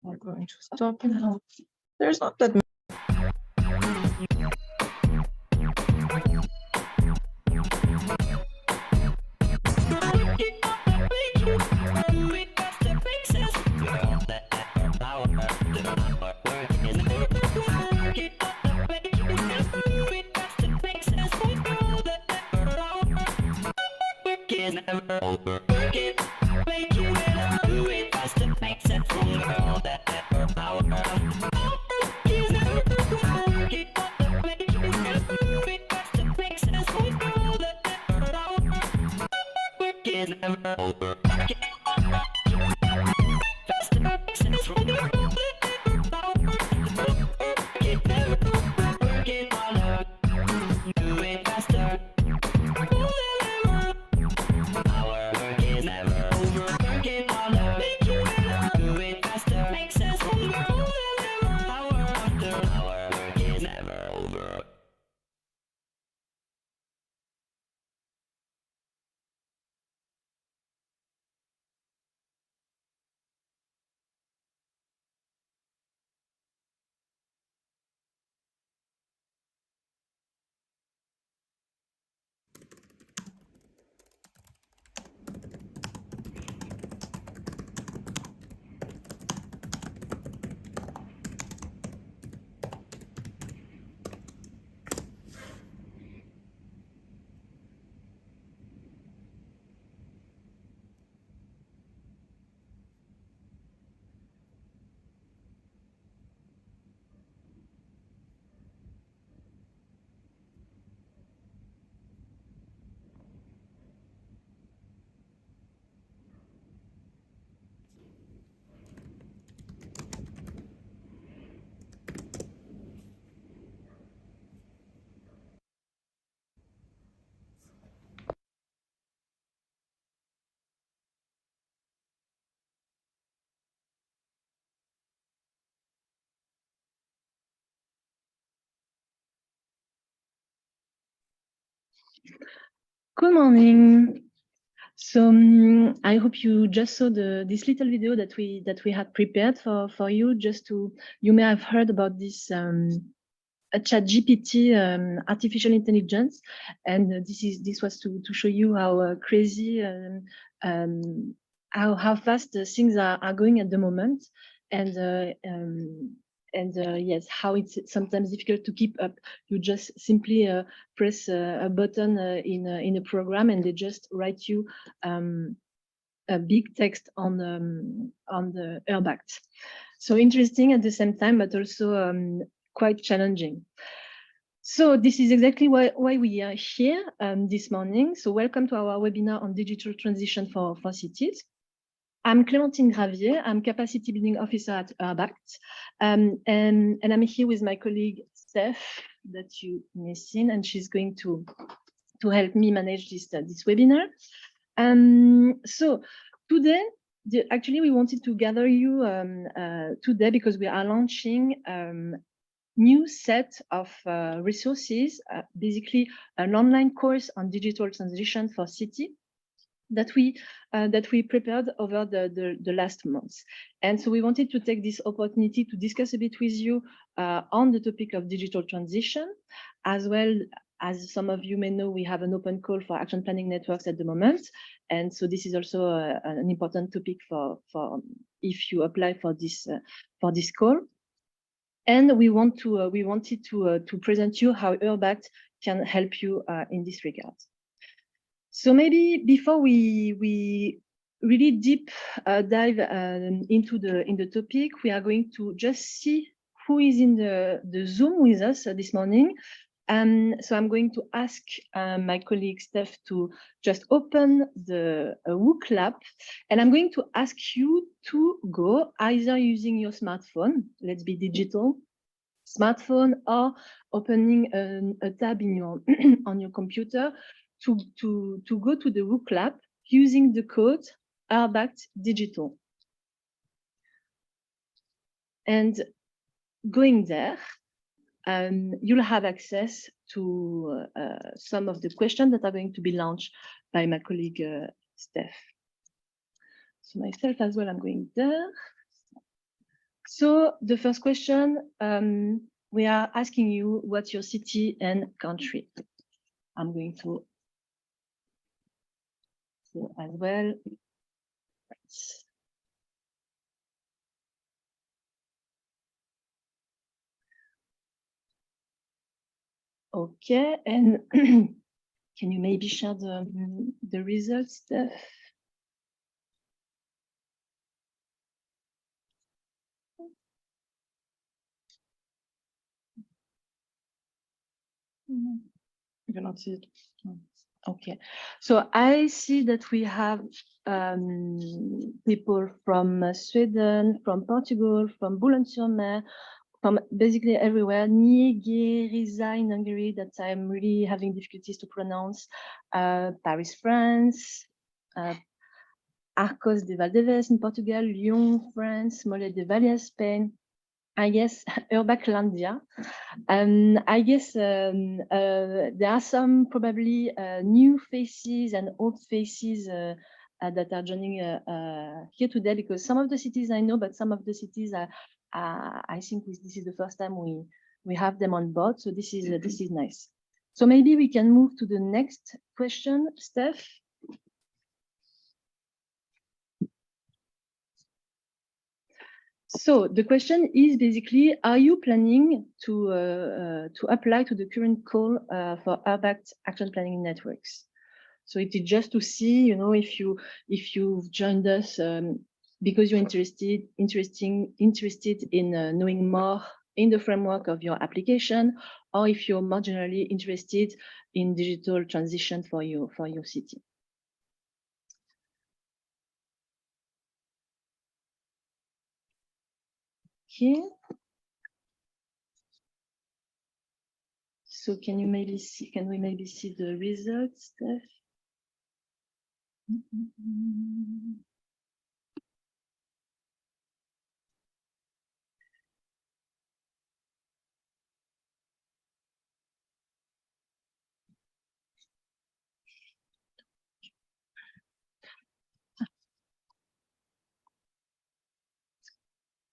We're going to stop now. There's not that many. Good morning. So I hope you just saw this little video that we had prepared for you. You may have heard about this a ChatGPT artificial intelligence, and this was to show you how crazy how fast things are going at the moment, and yes, how it's sometimes difficult to keep up. You just simply press a button in a program, and they just write you a big text on the urbact. So interesting at the same time, but also quite challenging. So this is exactly why we are here this morning. So welcome to our webinar on digital transition for cities. I'm Clémentine Gravier. I'm Capacity Building Officer at Urbact. And I'm here with my colleague, Steph, that you may have seen, and she's going to help me manage this webinar. So today, actually, we wanted to gather you today because we are launching new set of resources, basically an online course on digital transition for city that we prepared over the last months. And so we wanted to take this opportunity to discuss a bit with you on the topic of digital transition. As well as some of you may know, we have an open call for action planning networks at the moment. And so this is also an important topic for if you apply for this call. And we wanted to present you how Urbact can help you in this regard. So maybe before we really deep dive into the topic, we are going to just see who is in the Zoom with us this morning. So I'm going to ask my colleague Steph to just open the WOOC lab, and I'm going to ask you to go either using your smartphone, let's be digital, smartphone, or opening a tab in your on your computer to go to the WOOC lab using the code Urbact Digital. And going there, you'll have access to some of the questions that are going to be launched by my colleague Steph. So myself as well, I'm going there. So the first question, we are asking you what's your city and country. I'm going to do as well. Okay, and can you maybe share the results, Steph? You cannot see it. Okay, so I see that we have people from Sweden, from Portugal, from Boulogne-sur-Mer, from basically everywhere. Nigeria in Hungary, that I'm really having difficulties to pronounce. Paris, France. Arcos de Valdevez in Portugal, Lyon, France, Mollet de Vallès, Spain. I guess Urbactlandia. I guess there are some probably new faces and old faces that are joining here today, because some of the cities I know, but some of the cities I think this is the first time we have them on board. So this is nice. So maybe we can move to the next question, Steph. So the question is basically, are you planning to apply to the current call for URBACT action planning networks? So it is just to see, if you've joined us because you're interested in knowing more in the framework of your application, or if you're more generally interested in digital transition for your city. Okay. So can we maybe see the results, Steph?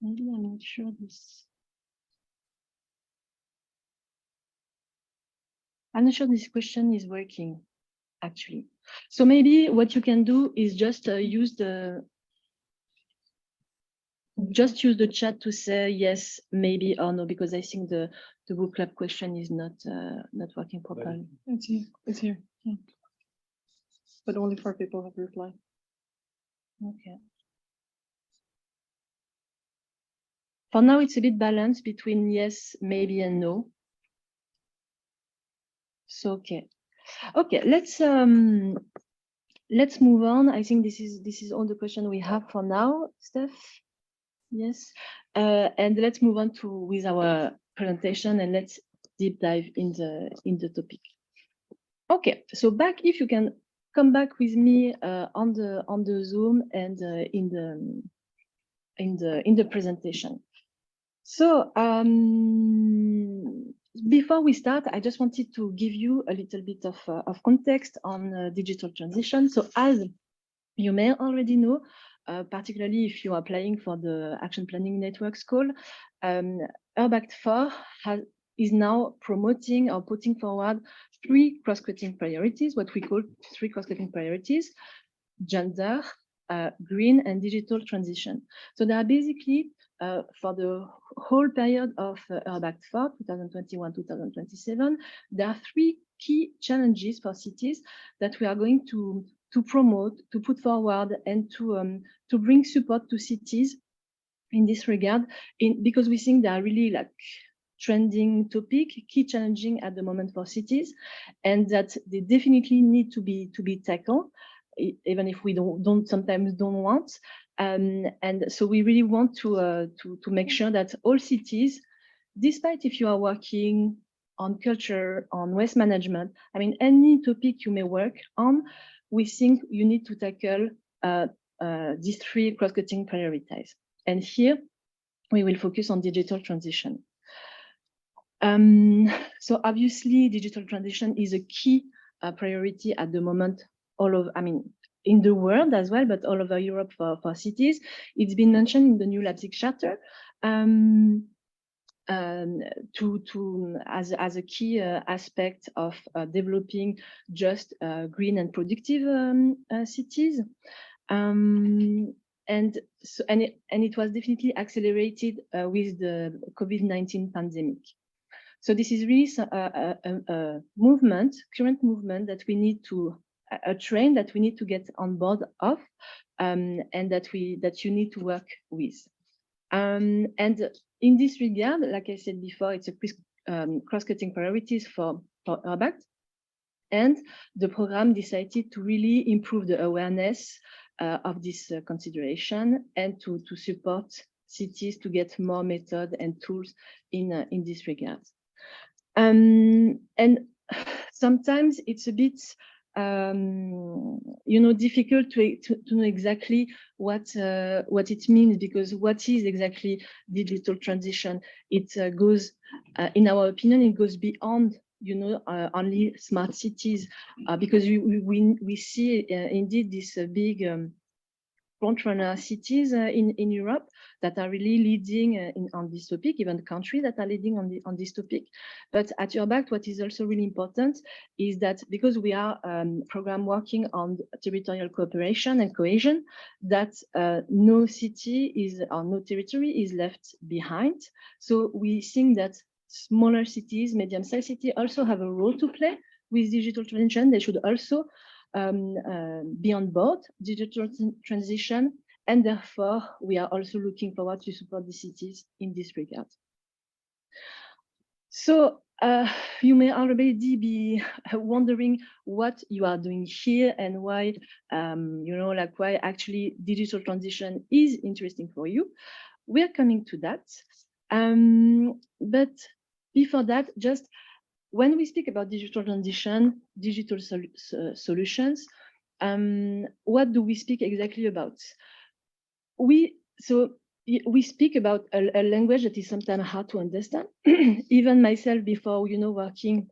Maybe I'm not sure this. I'm not sure this question is working, actually. So maybe what you can do is just use the chat to say yes, maybe, or no, because I think the book club question is not working properly. It's here. It's here. Yeah. But only 4 people have replied. Okay. For now, it's a bit balanced between yes, maybe, and no. So okay, let's move on. I think this is all the question we have for now, Steph. Yes, and let's move on with our presentation, and let's deep dive in the topic. Okay, so if you can come back with me on the Zoom and in the presentation. So before we start, I just wanted to give you a little bit of context on digital transition. So as you may already know, particularly if you are applying for the Action Planning Networks call, URBACT4 is now promoting or putting forward 3 cross-cutting priorities, what we call 3 cross-cutting priorities: gender, green, and digital transition. So they are basically for the whole period of URBACT4, 2021-2027, there are 3 key challenges for cities that we are going to promote, to put forward, and to bring support to cities in this regard, because we think they are really like trending topic, key challenging at the moment for cities, and that they definitely need to be tackled, even if we sometimes don't want. And so we really want to make sure that all cities, despite if you are working on culture, on waste management, I mean, any topic you may work on, we think you need to tackle these 3 cross-cutting priorities. And here we will focus on digital transition. So obviously, digital transition is a key priority at the moment. in the world as well, but all over Europe for cities. It's been mentioned in the new Leipzig Charter as a key aspect of developing just green and productive cities. And it was definitely accelerated with the COVID-19 pandemic. So this is really a movement, current movement that we need to, a trend that we need to get on board of, and that you need to work with. And in this regard, like I said before, it's a cross-cutting priorities for URBACT. And the program decided to really improve the awareness of this consideration and to support cities to get more method and tools in this regard. And sometimes it's a bit difficult to know exactly what it means, because what is exactly digital transition? It goes, in our opinion, it goes beyond only smart cities, because we see indeed this big frontrunner cities in Europe that are really leading on this topic, even countries that are leading on this topic. But at URBACT, what is also really important is that because we are program working on territorial cooperation and cohesion, that no city is or no territory is left behind. So we think that smaller cities, medium-sized cities also have a role to play with digital transition. They should also be on board digital transition, and therefore we are also looking forward to support the cities in this regard. So you may already be wondering what you are doing here and why, why actually digital transition is interesting for you. We are coming to that, but before that, just when we speak about digital transition, digital solutions, what do we speak exactly about? We speak about a language that is sometimes hard to understand. Even myself, before working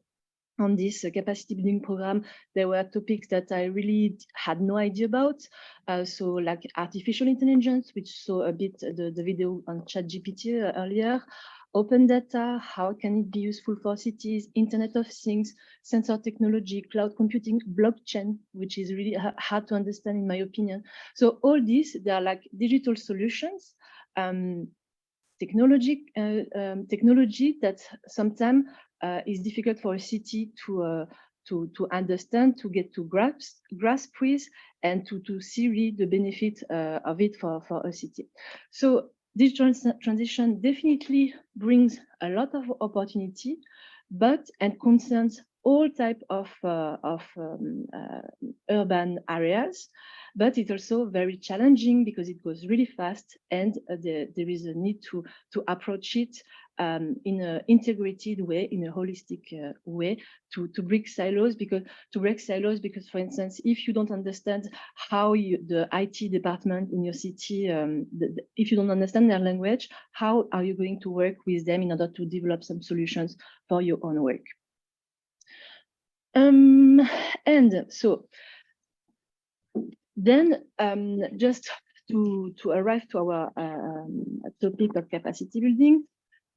on this capacity building program, there were topics that I really had no idea about. So like artificial intelligence, which saw a bit the video on ChatGPT earlier. Open data, how can it be useful for cities, Internet of Things, sensor technology, cloud computing, blockchain, which is really hard to understand in my opinion. So all these, they are like digital solutions, technology that sometimes is difficult for a city to understand, to get to grasp with, and to see really the benefit of it for a city. So digital transition definitely brings a lot of opportunity, and concerns all types of urban areas, but it's also very challenging because it goes really fast, and there is a need to approach it in an integrated way, in a holistic way, to break silos. Because for instance, if you don't understand how the IT department in your city, if you don't understand their language, how are you going to work with them in order to develop some solutions for your own work? And so then just to arrive to our topic of capacity building,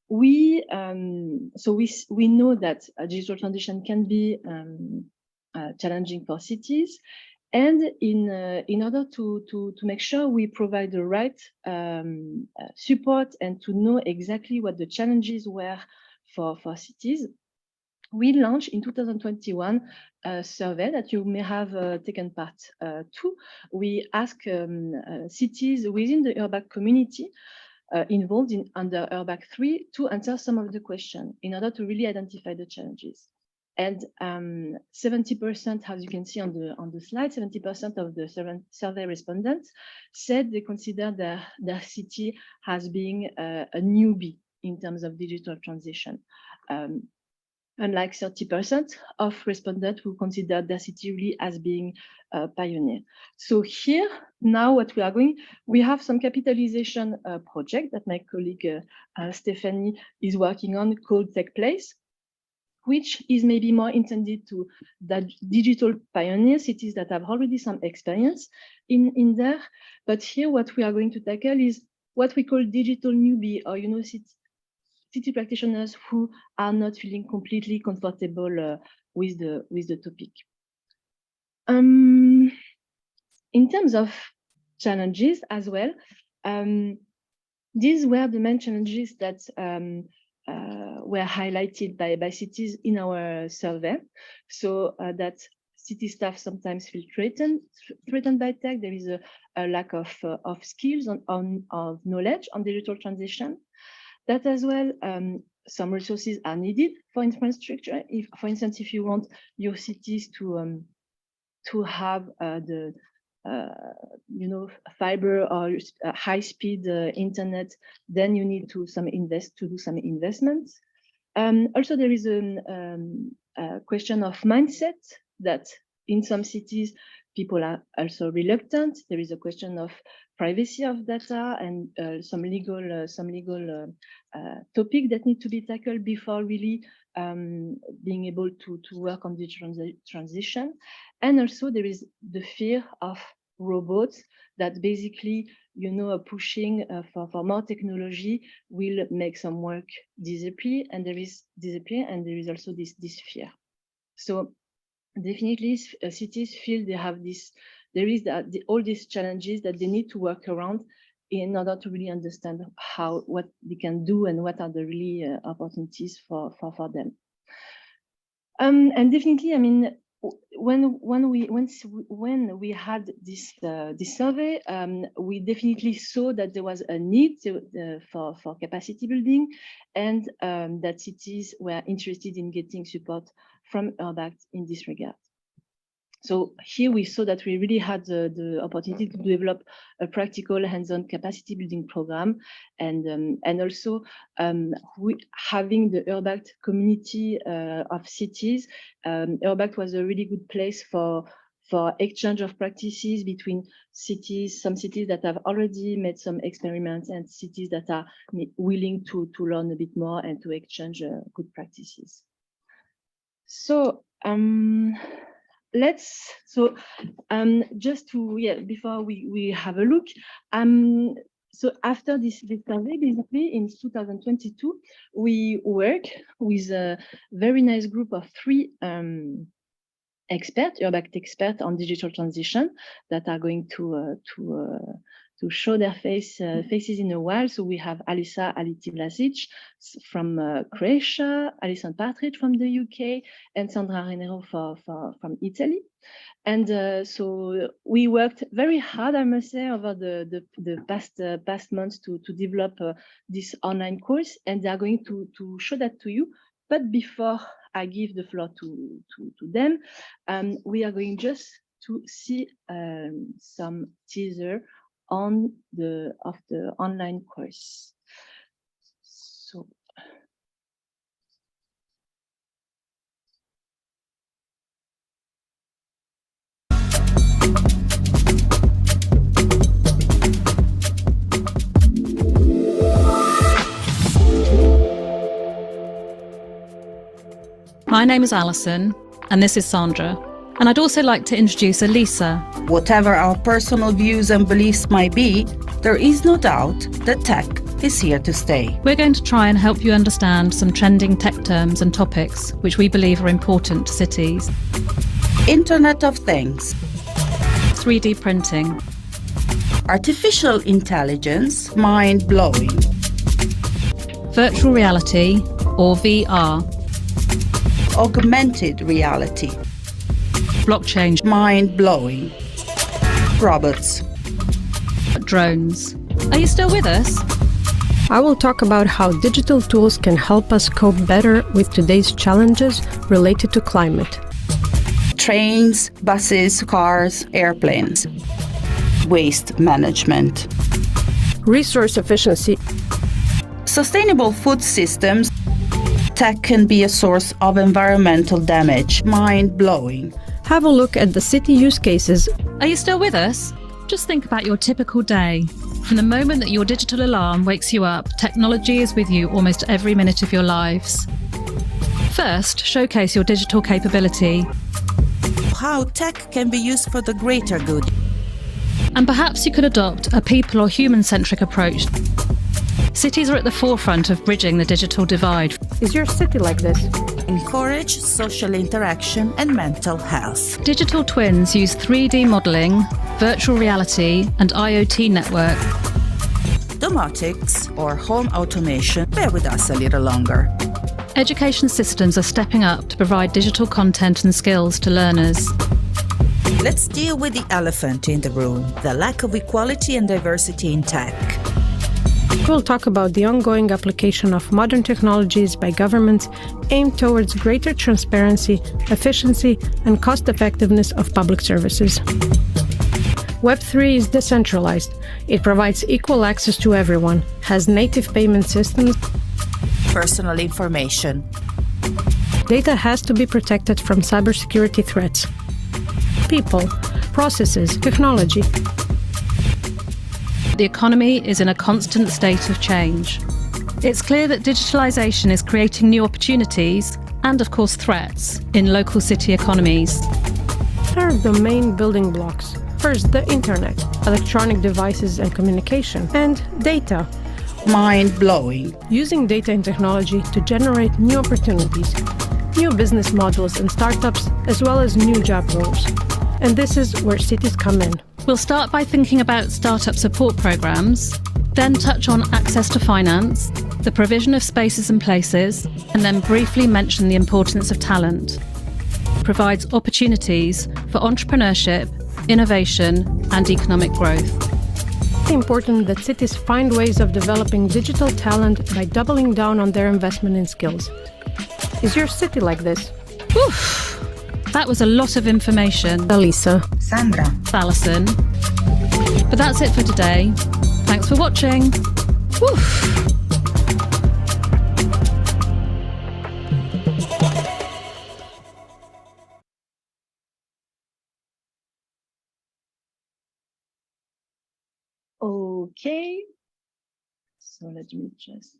we know that digital transition can be challenging for cities, and in order to make sure we provide the right support and to know exactly what the challenges were for cities, we launched in 2021 a survey that you may have taken part to. We asked cities within the URBACT community involved under URBACT 3 to answer some of the questions in order to really identify the challenges. And 70%, as you can see on the slide, 70% of the survey respondents said they consider their city as being a newbie in terms of digital transition. Unlike 30% of respondents who consider their city really as being a pioneer. So here, now what we have some capitalization project that my colleague Stephanie is working on called Take Place. which is maybe more intended to that digital pioneer cities that have already some experience in there. But here, what we are going to tackle is what we call digital newbie, or city practitioners who are not feeling completely comfortable with the topic. In terms of challenges as well, these were the main challenges that were highlighted by cities in our survey. So that city staff sometimes feel threatened by tech. There is a lack of skills of knowledge on digital transition. That as well, some resources are needed for infrastructure. If, for instance, if you want your cities to have the fiber or high-speed internet, then you need to do some investments. Also, there is a question of mindset that in some cities people are also reluctant. There is a question of privacy of data and some legal topic that need to be tackled before really being able to work on digital transition. And also there is the fear of robots that basically, pushing for more technology will make some work disappear, and there is also this fear. So definitely cities feel they have all these challenges that they need to work around in order to really understand what they can do and what are the really opportunities for them. And definitely, I mean, when we had this survey, we definitely saw that there was a need for capacity building, and that cities were interested in getting support from URBACT in this regard. So here we saw that we really had the opportunity to develop a practical hands-on capacity building program, and also having the URBACT community of cities. URBACT was a really good place for exchange of practices between cities, some cities that have already made some experiments and cities that are willing to learn a bit more and to exchange good practices. So just to before we have a look, so after this survey, basically in 2022, we work with a very nice group of 3 URBACT experts on digital transition that are going to show their faces in a while. So we have Alisa Alitivlasic from Croatia, Alison Partridge from the UK, and Sandra Renero from Italy. And so we worked very hard, I must say, over the past months to develop this online course, and they are going to show that to you. But before I give the floor to them, we are going just to see some teaser of the online course. So my name is Alison, and this is Sandra. And I'd also like to introduce Elisa. Whatever our personal views and beliefs might be, there is no doubt that tech is here to stay. We're going to try and help you understand some trending tech terms and topics which we believe are important to cities. Internet of Things, 3D printing, artificial intelligence, mind-blowing, virtual reality or VR, augmented reality, blockchain, mind-blowing, robots, drones. Are you still with us? I will talk about how digital tools can help us cope better with today's challenges related to climate. Trains, buses, cars, airplanes, waste management, Resource efficiency, sustainable food systems. Tech can be a source of environmental damage, mind-blowing. Have a look at the city use cases. Are you still with us? Just think about your typical day. From the moment that your digital alarm wakes you up, technology is with you almost every minute of your lives. First, showcase your digital capability, How tech can be used for the greater good. and perhaps you could adopt a people or human-centric approach. Cities are at the forefront of bridging the digital divide. Is your city like this? Encourage social interaction and mental health. Digital twins use 3D modelling, virtual reality, and IoT network. Domotics or home automation, bear with us a little longer. Education systems are stepping up to provide digital content and skills to learners. Let's deal with the elephant in the room, the lack of equality and diversity in tech. We'll talk about the ongoing application of modern technologies by governments aimed towards greater transparency, efficiency, and cost-effectiveness of public services. Web3 is decentralized. It provides equal access to everyone, has native payment systems. Personal information. Data has to be protected from cybersecurity threats. People, processes, technology. The economy is in a constant state of change. It's clear that digitalisation is creating new opportunities and, of course, threats in local city economies. Here are the main building blocks. First, the internet, electronic devices and communication, and data. Mind-blowing. Using data and technology to generate new opportunities, new business models and startups, as well as new job roles. And this is where cities come in. We'll start by thinking about startup support programs, then touch on access to finance, the provision of spaces and places, and then briefly mention the importance of talent. It provides opportunities for entrepreneurship, innovation, and economic growth. It's important that cities find ways of developing digital talent by doubling down on their investment in skills. Is your city like this? Oof! That was a lot of information. Alisa. Sandra. Alison. But that's it for today. Thanks for watching. Oof! Okay, so let me just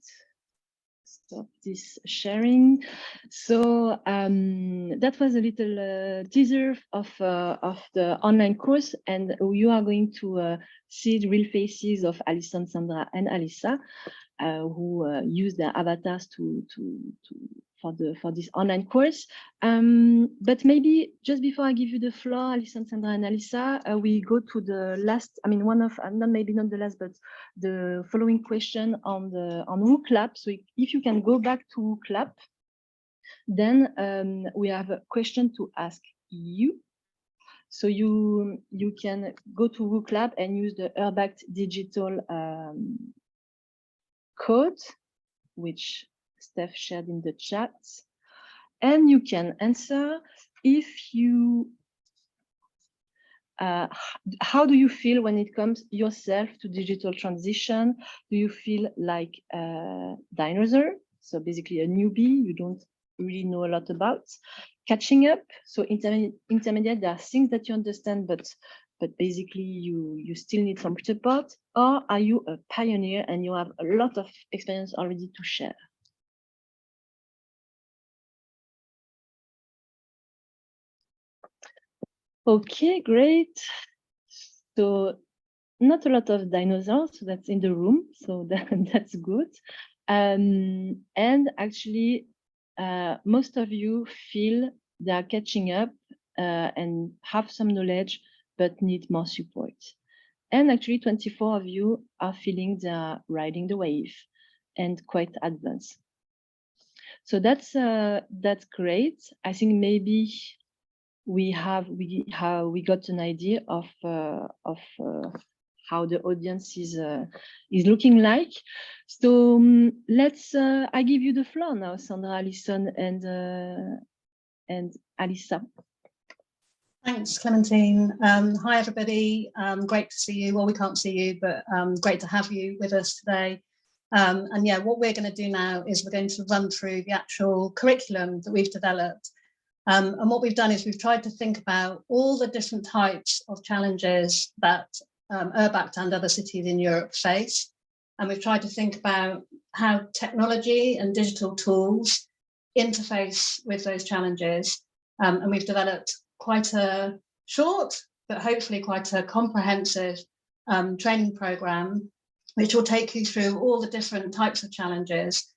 stop this sharing. So that was a little teaser of the online course, and you are going to see the real faces of Alison, Sandra, and Alisa, who use their avatars for this online course. But maybe just before I give you the floor, Alison, Sandra, and Alisa, we go to the last. I mean, one of maybe not the last, but the following question on WooClap. So if you can go back to WooClap, then we have a question to ask you. So you can go to WooClap and use the URBACT digital code, which Steph shared in the chat, and you can answer if you how do you feel when it comes yourself to digital transition? Do you feel like a dinosaur, so basically a newbie you don't really know a lot about? Catching up, so intermediate, there are things that you understand, but basically you still need some support. Or are you a pioneer and you have a lot of experience already to share? Okay, great. So not a lot of dinosaurs that's in the room, so that's good. And actually, most of you feel they are catching up and have some knowledge, but need more support. And actually, 24 of you are feeling they are riding the wave and quite advanced. So that's great. I think maybe we got an idea of how the audience is looking like. So let's I give you the floor now, Sandra, Alison, and Alisa. Thanks, Clementine. Hi, everybody. Great to see you. Well, we can't see you, but great to have you with us today. And yeah, what we're going to do now is we're going to run through the actual curriculum that we've developed. And what we've done is we've tried to think about all the different types of challenges that URBACT and other cities in Europe face. And we've tried to think about how technology and digital tools interface with those challenges. And we've developed quite a short, but hopefully quite a comprehensive training program, which will take you through all the different types of challenges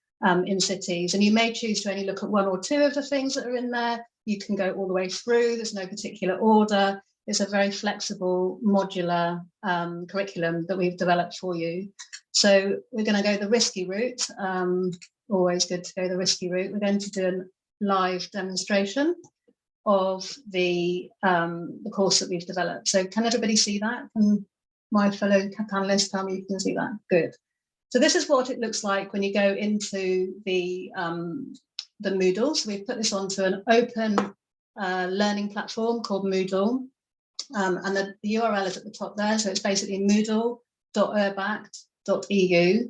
in cities. And you may choose to only look at one or two of the things that are in there. You can go all the way through. There's no particular order. It's a very flexible, modular curriculum that we've developed for you. So we're going to go the risky route. Always good to go the risky route. We're going to do a live demonstration of the course that we've developed. So can everybody see that? Can my fellow panelists tell me you can see that? Good. So this is what it looks like when you go into the Moodle. So we've put this onto an open learning platform called Moodle. And the URL is at the top there. So it's basically moodle.urbact.eu.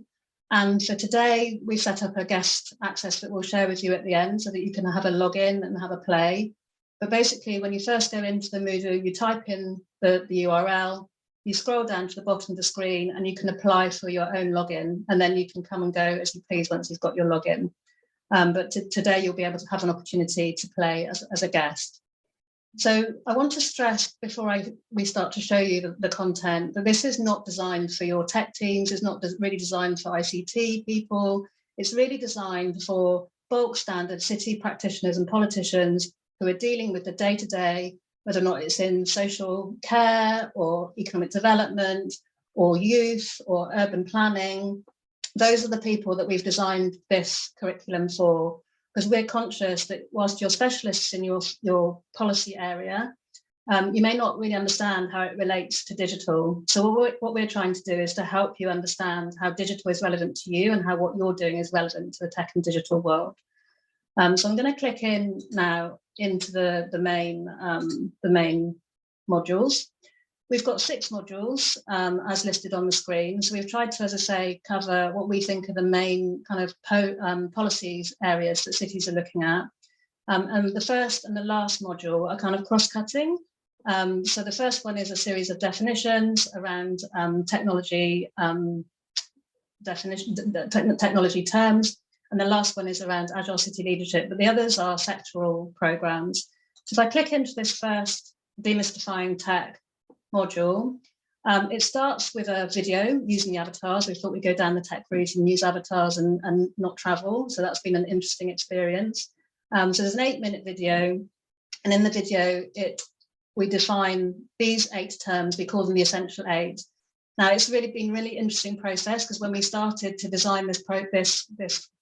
And for today, we've set up a guest access that we'll share with you at the end so that you can have a login and have a play. But basically, when you first go into the Moodle, you type in the URL, you scroll down to the bottom of the screen, and you can apply for your own login. And then you can come and go as you please once you've got your login. But today, you'll be able to have an opportunity to play as a guest. So I want to stress before we start to show you the content that this is not designed for your tech teams. It's not really designed for ICT people. It's really designed for bulk standard city practitioners and politicians who are dealing with the day-to-day, whether or not it's in social care or economic development or youth or urban planning. Those are the people that we've designed this curriculum for, because we're conscious that whilst you're specialists in your policy area, you may not really understand how it relates to digital. So what we're trying to do is to help you understand how digital is relevant to you and how what you're doing is relevant to the tech and digital world. So I'm going to click in now into the main modules. We've got 6 modules as listed on the screen. So we've tried to, as I say, cover what we think are the main kind of policies areas that cities are looking at. And the first and the last module are kind of cross-cutting. So the first one is a series of definitions around technology technology terms. And the last one is around agile city leadership, but the others are sectoral programs. So if I click into this first demystifying tech module, it starts with a video using the avatars. We thought we'd go down the tech route and use avatars and not travel. So that's been an interesting experience. So there's an 8-minute video, and in the video, we define these 8 terms. We call them the essential 8. Now, it's really been a really interesting process, because when we started to design this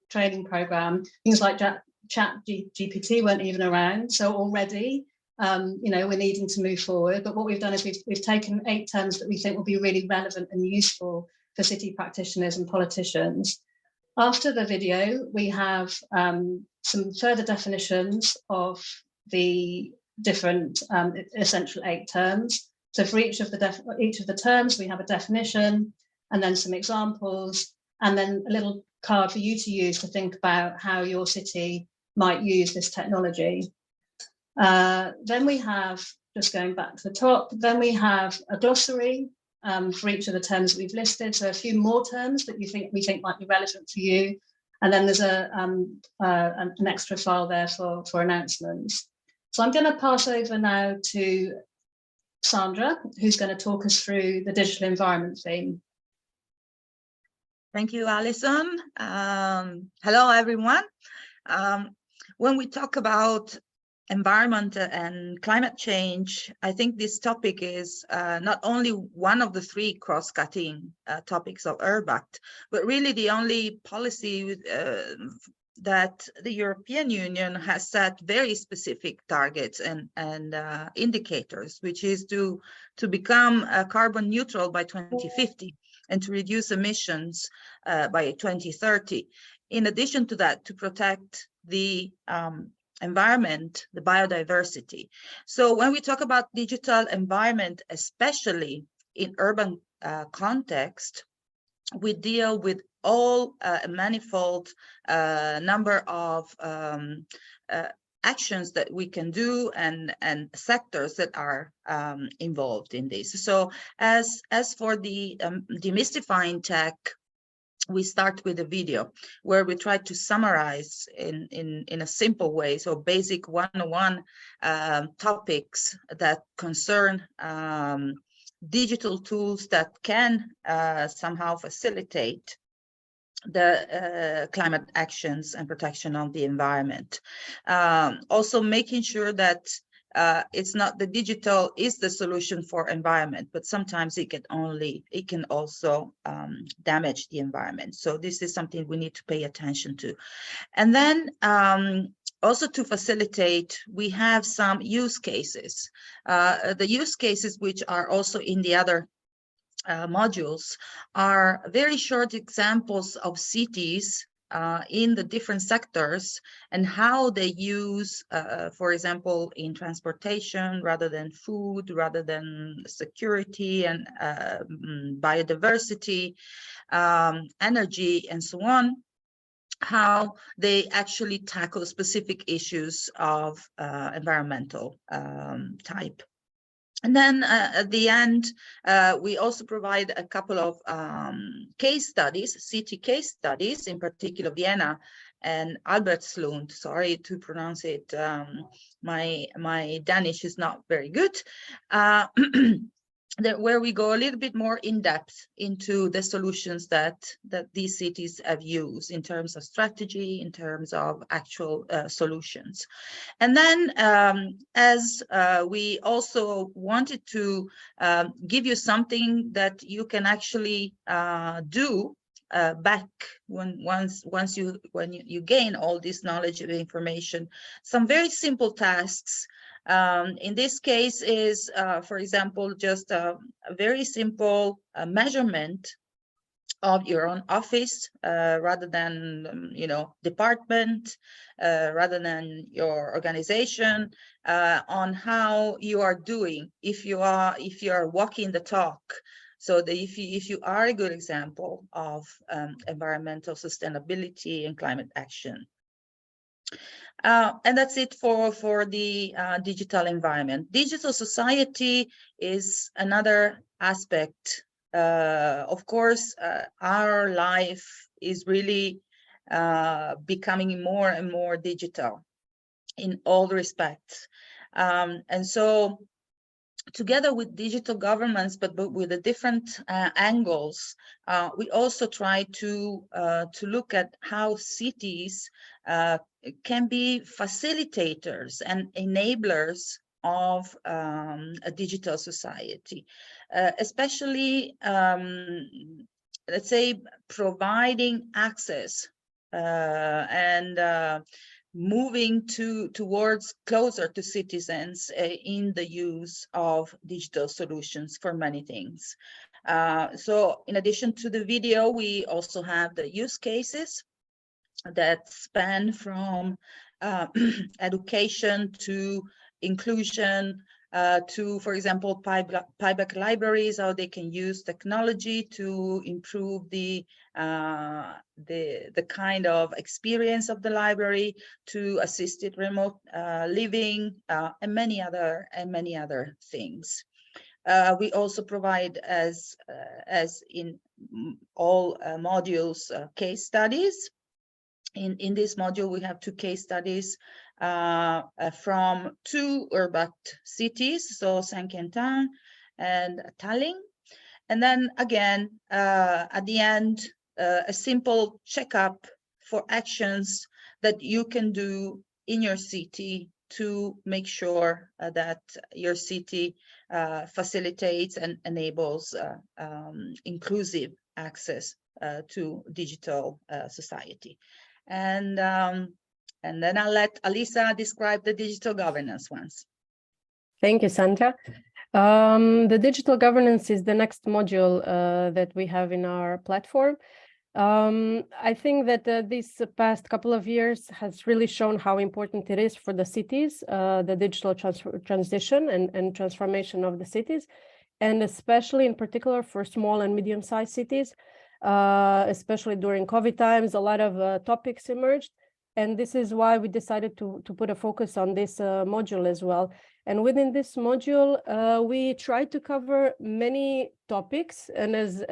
training program, things like ChatGPT weren't even around. So already, we're needing to move forward. But what we've done is we've taken 8 terms that we think will be really relevant and useful for city practitioners and politicians. After the video, we have some further definitions of the different essential 8 terms. So for each of the terms, we have a definition, and then some examples, and then a little card for you to use to think about how your city might use this technology. Then we have, just going back to the top, then we have a glossary for each of the terms that we've listed. So a few more terms that we think might be relevant for you. And then there's an extra file there for announcements. So I'm going to pass over now to Sandra, who's going to talk us through the digital environment theme. Thank you, Alison. Hello, everyone. When we talk about environment and climate change, I think this topic is not only one of the 3 cross-cutting topics of URBACT, but really the only policy that the European Union has set very specific targets and indicators, which is to become carbon neutral by 2050 and to reduce emissions by 2030. In addition to that, to protect the environment, the biodiversity. So when we talk about digital environment, especially in urban context, we deal with all manifold number of actions that we can do and sectors that are involved in this. So as for the demystifying tech we start with a video where we try to summarize in a simple way, so basic one-on-one topics that concern digital tools that can somehow facilitate the climate actions and protection of the environment. Also making sure that it's not the digital is the solution for environment, but sometimes it can also damage the environment. So this is something we need to pay attention to. And then also to facilitate, we have some use cases. The use cases which are also in the other modules are very short examples of cities in the different sectors and how they use, for example, in transportation rather than food, rather than security and biodiversity, energy, and so on, how they actually tackle specific issues of environmental type. And then at the end, we also provide a couple of case studies, city case studies, in particular Vienna and Albertslund. Sorry to pronounce it. My Danish is not very good. Where we go a little bit more in depth into the solutions that these cities have used in terms of strategy, in terms of actual solutions. And then as we also wanted to give you something that you can actually do back when you gain all this knowledge and information, some very simple tasks. In this case is, for example, just a very simple measurement of your own office, rather than department, rather than your organization, on how you are doing, if you are walking the talk. So if you are a good example of environmental sustainability and climate action. And that's it for the digital environment. Digital society is another aspect. Of course, our life is really becoming more and more digital in all respects. And so together with digital governments, but with the different angles, we also try to look at how cities can be facilitators and enablers of a digital society, especially, let's say, providing access and moving towards closer to citizens in the use of digital solutions for many things. So in addition to the video, we also have the use cases that span from education to inclusion, to, for example, pieback libraries, how they can use technology to improve the kind of experience of the library, to assisted remote living, and many other things. We also provide, as in all modules, case studies. In this module, we have 2 case studies from 2 URBACT cities, so Saint-Quentin and Tallinn. And then again, at the end, a simple checkup for actions that you can do in your city to make sure that your city facilitates and enables inclusive access to digital society. And then I'll let Alisa describe the digital governance ones. Thank you, Sandra. The digital governance is the next module that we have in our platform. I think that this past couple of years has really shown how important it is for the cities, the digital transition and transformation of the cities, and especially in particular for small and medium-sized cities. Especially during COVID times, a lot of topics emerged. And this is why we decided to put a focus on this module as well. And within this module, we try to cover many topics. And as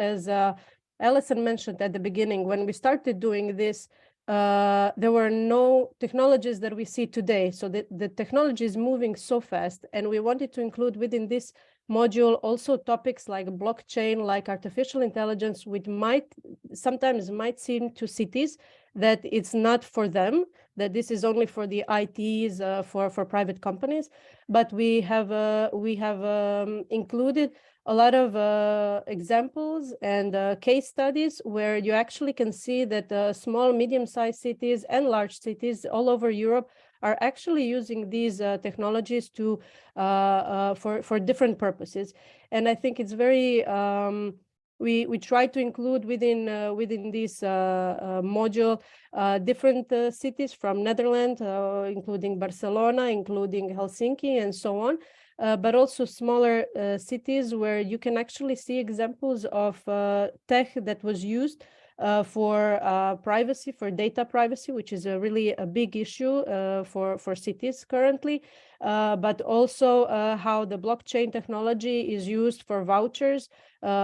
Alison mentioned at the beginning, when we started doing this, there were no technologies that we see today. So the technology is moving so fast, and we wanted to include within this module also topics like blockchain, like artificial intelligence, which sometimes might seem to cities that it's not for them, that this is only for the ITs, for private companies. But we have included a lot of examples and case studies where you actually can see that small, medium-sized cities and large cities all over Europe are actually using these technologies to for different purposes. And I think it's very we try to include within this module different cities from Netherlands, including Barcelona, including Helsinki, and so on. But also smaller cities where you can actually see examples of tech that was used for privacy, for data privacy, which is really a big issue for cities currently, but also how the blockchain technology is used for vouchers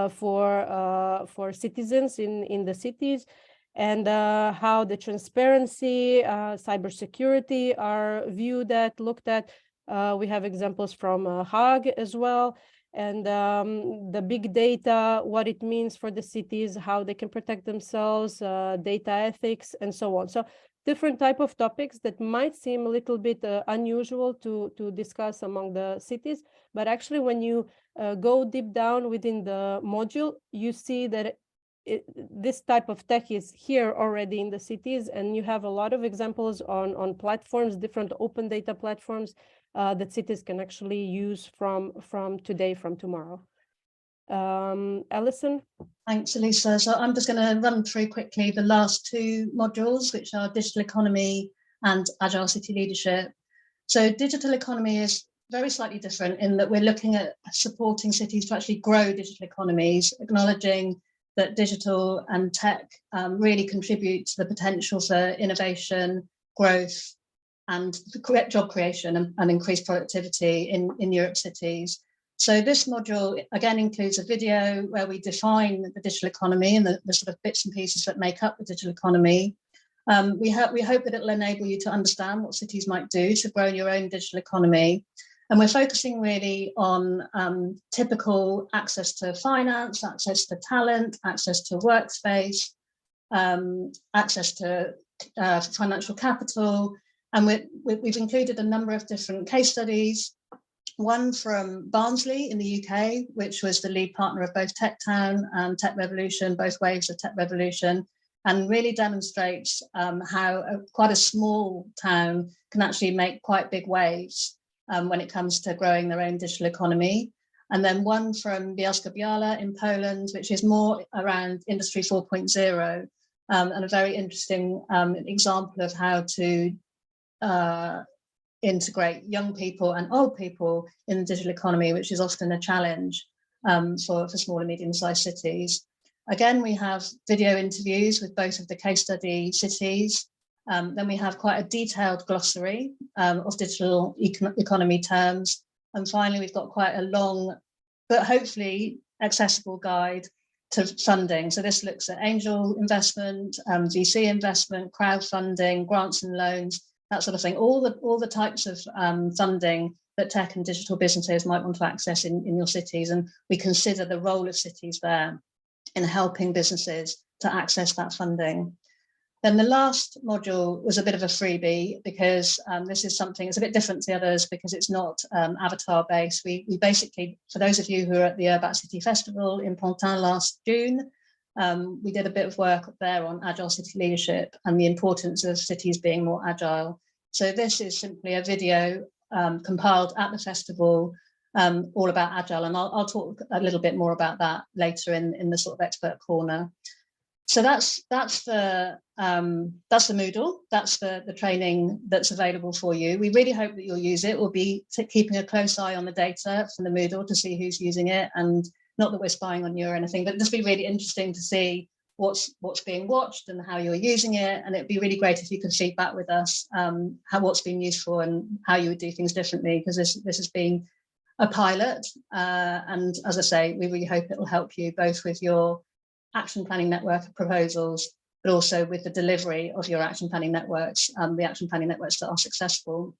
for citizens in the cities, and how the transparency, cybersecurity are viewed at, looked at. We have examples from Hague as well, and the big data, what it means for the cities, how they can protect themselves, data ethics, and so on. So different type of topics that might seem a little bit unusual to discuss among the cities, but actually when you go deep down within the module, you see that this type of tech is here already in the cities, and you have a lot of examples on platforms, different open data platforms that cities can actually use from today, from tomorrow. Alison? Thanks, Elisa. So I'm just going to run through quickly the last two modules, which are digital economy and agile city leadership. So digital economy is very slightly different in that we're looking at supporting cities to actually grow digital economies, acknowledging that digital and tech really contribute to the potential for innovation, growth, and job creation and increased productivity in Europe cities. So this module again includes a video where we define the digital economy and the sort of bits and pieces that make up the digital economy. We hope that it will enable you to understand what cities might do to grow your own digital economy. And we're focusing really on typical access to finance, access to talent, access to workspace, access to financial capital. And we've included a number of different case studies, one from Barnsley in the UK, which was the lead partner of both Tech Town and Tech Revolution, both waves of Tech Revolution, and really demonstrates how quite a small town can actually make quite big waves when it comes to growing their own digital economy. And then one from Bielsko-Biała in Poland, which is more around Industry 4.0, and a very interesting example of how to integrate young people and old people in the digital economy, which is often a challenge for small and medium-sized cities. Again, we have video interviews with both of the case study cities. Then we have quite a detailed glossary of digital economy terms. And finally, we've got quite a long, but hopefully accessible guide to funding. So this looks at angel investment, VC investment, crowdfunding, grants and loans, that sort of thing, all the types of funding that tech and digital businesses might want to access in your cities. And we consider the role of cities there in helping businesses to access that funding. Then the last module was a bit of a freebie because this is something, it's a bit different to the others because it's not avatar based. We basically, for those of you who are at the Urbact City Festival in Pantin last June, we did a bit of work there on agile city leadership and the importance of cities being more agile. So this is simply a video compiled at the festival all about agile, and I'll talk a little bit more about that later in the sort of expert corner. So that's the Moodle, that's the training that's available for you. We really hope that you'll use it. We'll be keeping a close eye on the data from the Moodle to see who's using it, and not that we're spying on you or anything, but it'll just be really interesting to see what's being watched and how you're using it. And it'd be really great if you could feed back with us what's been useful and how you would do things differently, because this has been a pilot. And as I say, we really hope it will help you both with your action planning network proposals, but also with the delivery of your action planning networks, the action planning networks that are successful.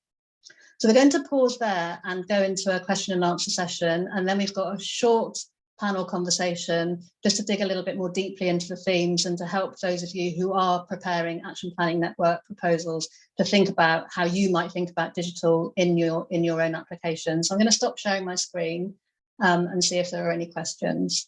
So we're going to pause there and go into a question and answer session. And then we've got a short panel conversation just to dig a little bit more deeply into the themes and to help those of you who are preparing action planning network proposals to think about how you might think about digital in your own application. So I'm going to stop sharing my screen and see if there are any questions.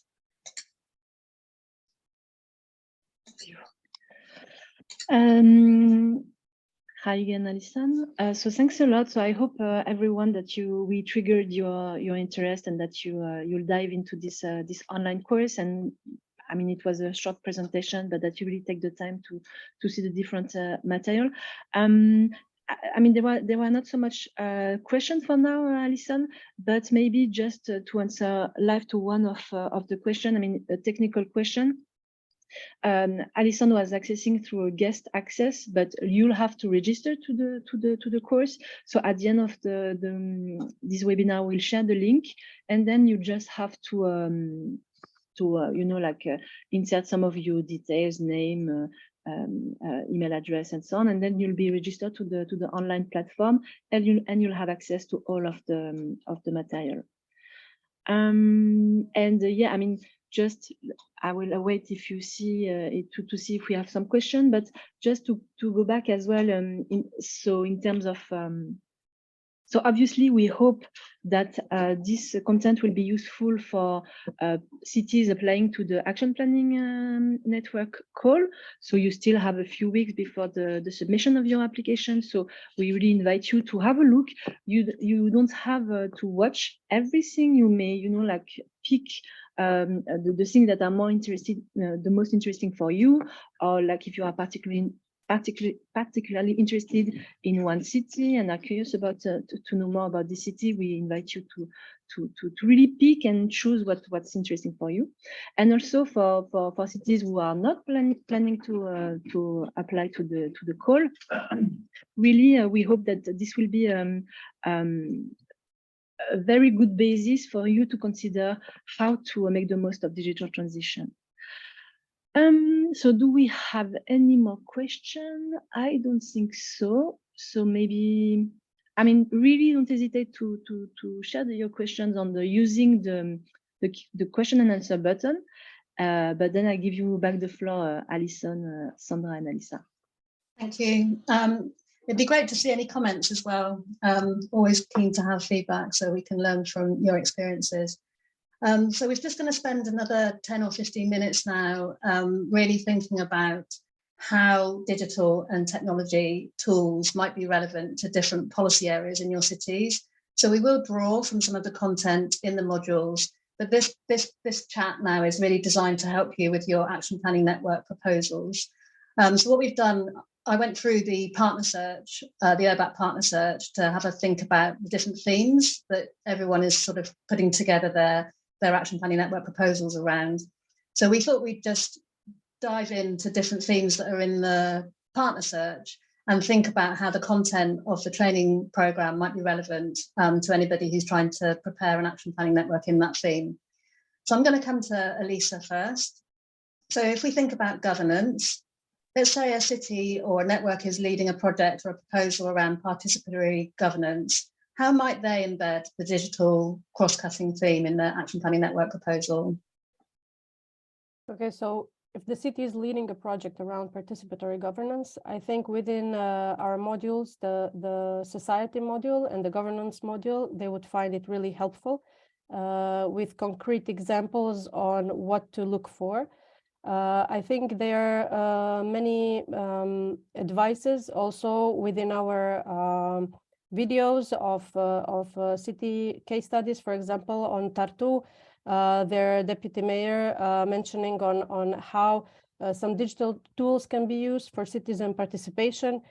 Hi again, Alison. So thanks a lot. So I hope everyone that we triggered your interest and that you'll dive into this this online course. And I mean, it was a short presentation, but that you really take the time to see the different material. I mean, there were not so much questions for now, Alison, but maybe just to answer live to one of the question. I mean, a technical question. Alison was accessing through a guest access, but you'll have to register to the course. So at the end of this webinar, we'll share the link, and then you just have to you know, like insert some of your details, name, email address, and so on, and then you'll be registered to the online platform, and you'll have access to all of the material. Yeah, I mean, just I will wait if you see to see if we have some question, but just to go back as well. So in terms of so obviously we hope that this content will be useful for cities applying to the action planning network call. So you still have a few weeks before the submission of your application. So we really invite you to have a look. You don't have to watch everything. You may, you know, like pick the things that are more interesting, the most interesting for you, or like if you are particularly particularly interested in one city and are curious about to know more about the city, we invite you to really pick and choose what's interesting for you. And also for cities who are not planning to apply to the call, really we hope that this will be a very good basis for you to consider how to make the most of digital transition. So do we have any more questions? I don't think so. So maybe, I mean, really don't hesitate to share your questions on using the question and answer button. But then I give you back the floor, Alison, Sandra, and Alisa. Thank you. It'd be great to see any comments as well. Always keen to have feedback so we can learn from your experiences. So we're just going to spend another 10 or 15 minutes now really thinking about how digital and technology tools might be relevant to different policy areas in your cities. So we will draw from some of the content in the modules, but this chat now is really designed to help you with your action planning network proposals. So what we've done, I went through the partner search, the URBACT partner search, to have a think about the different themes that everyone is sort of putting together their action planning network proposals around. So we thought we'd just dive into different themes that are in the partner search and think about how the content of the training program might be relevant to anybody who's trying to prepare an action planning network in that theme. So I'm going to come to Elisa first. So if we think about governance, let's say a city or a network is leading a project or a proposal around participatory governance. How might they embed the digital cross-cutting theme in their action planning network proposal? Okay, so if the city is leading a project around participatory governance, I think within our modules, the society module and the governance module, they would find it really helpful with concrete examples on what to look for. I think there are many advices also within our videos of city case studies, for example, on Tartu, their deputy mayor mentioning on how some digital tools can be used for citizen participation.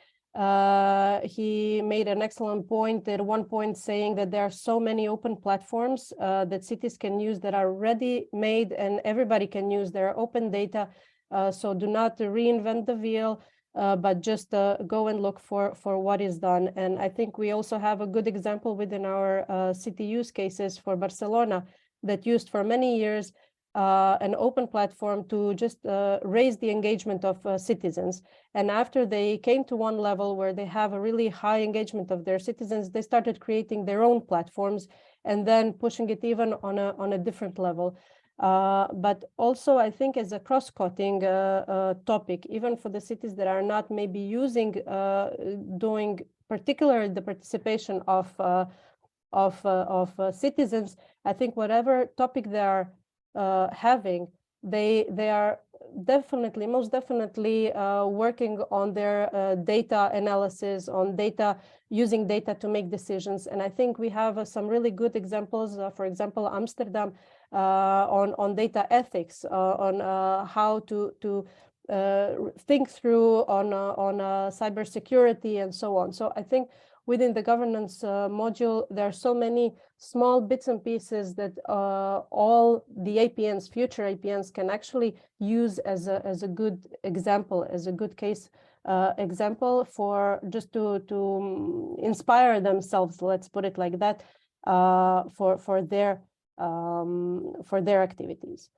He made an excellent point at one point saying that there are so many open platforms that cities can use that are ready-made and everybody can use their open data. So do not reinvent the wheel. But just go and look for what is done. And I think we also have a good example within our city use cases for Barcelona that used for many years an open platform to just raise the engagement of citizens. And after they came to one level where they have a really high engagement of their citizens, they started creating their own platforms and then pushing it even on a different level. But also, I think, as a cross-cutting topic, even for the cities that are not maybe using, doing particularly the participation of citizens, I think whatever topic they are having, they are definitely, most definitely working on their data analysis, on data, using data to make decisions. And I think we have some really good examples, for example, Amsterdam, on data ethics, on how to think through on cybersecurity and so on. So I think within the governance module, there are so many small bits and pieces that all the APNs, future APNs, can actually use as a good example, as a good case example for just to inspire themselves, let's put it like that, for their activities.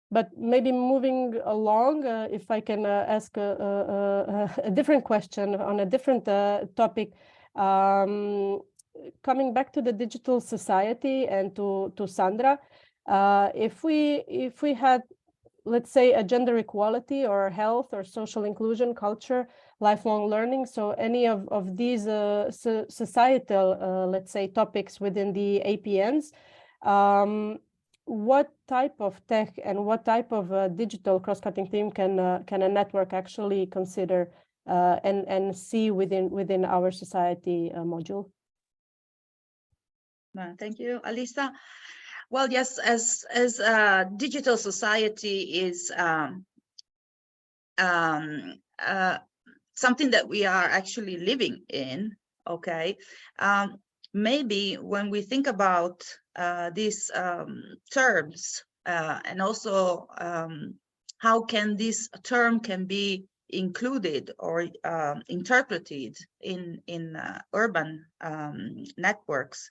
But maybe moving along, if I can ask a different question on a different topic, coming back to the digital society and to Sandra, if we had, let's say, a gender equality or health or social inclusion, culture, lifelong learning, so any of these societal, let's say, topics within the APNs, what type of tech and what type of digital cross-cutting theme can a network actually consider and see within our society module? Thank you, Alisa. Well, yes, as digital society is something that we are actually living in, okay, maybe when we think about these terms and also how can this term can be included or interpreted in urban networks,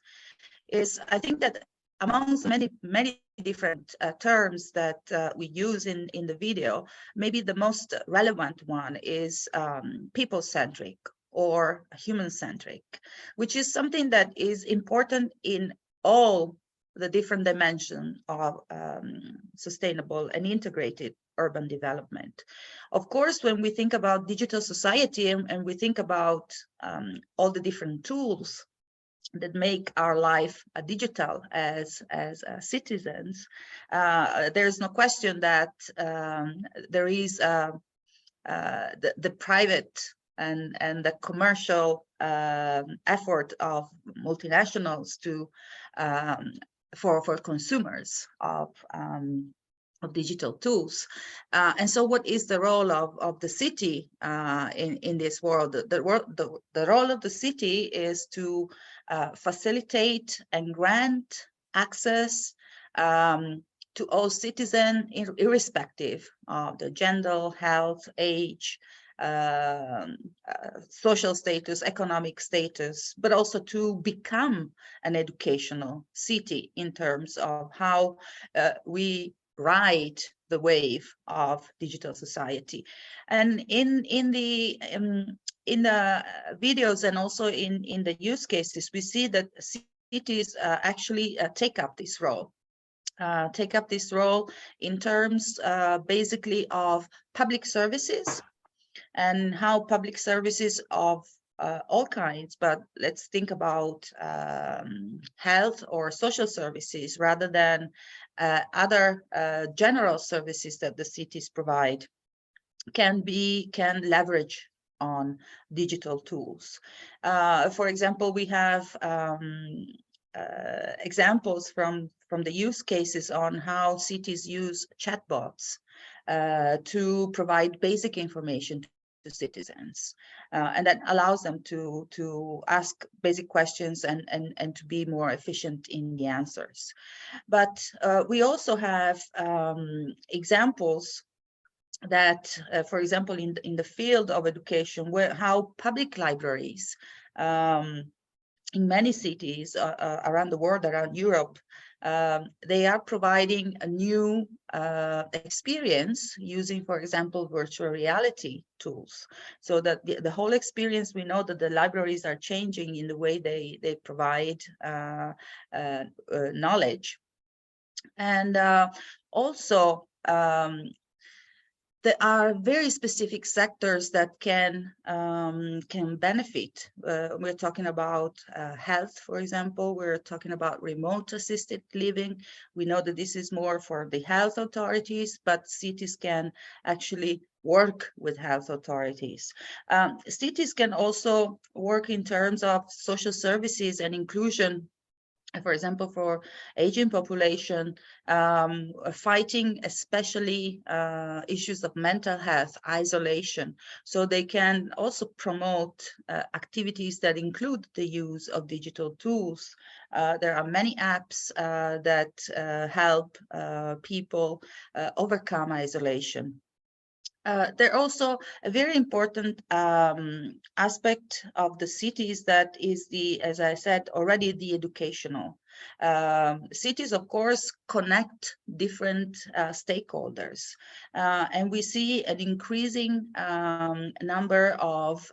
is I think that amongst many different terms that we use in the video, maybe the most relevant one is people-centric or human-centric, which is something that is important in all the different dimensions of sustainable and integrated urban development. Of course, when we think about digital society and we think about all the different tools that make our life digital as citizens, there's no question that there is the private and the commercial effort of multinationals to for consumers of digital tools. And so what is the role of the city in this world? The role of the city is to facilitate and grant access to all citizens, irrespective of the gender, health, age, social status, economic status, but also to become an educational city in terms of how we ride the wave of digital society. And in the videos and also in the use cases, we see that cities actually take up this role. In terms basically of public services and how public services of all kinds, but let's think about health or social services rather than other general services that the cities provide, can leverage on digital tools. For example, we have examples from the use cases on how cities use chatbots to provide basic information to citizens, and that allows them to ask basic questions and to be more efficient in the answers. But we also have examples that, for example, in the field of education, how public libraries in many cities around the world, around Europe, they are providing a new experience using, for example, virtual reality tools. So that the whole experience, we know that the libraries are changing in the way they provide knowledge. And also, there are very specific sectors that can benefit. We're talking about health, for example. We're talking about remote assisted living. We know that this is more for the health authorities, but cities can actually work with health authorities. Cities can also work in terms of social services and inclusion. For example, for aging population, fighting especially issues of mental health, isolation. So they can also promote activities that include the use of digital tools. There are many apps that help people overcome isolation. They're also a very important aspect of the cities that is the, as I said already, the educational. Cities, of course, connect different stakeholders. And we see an increasing number of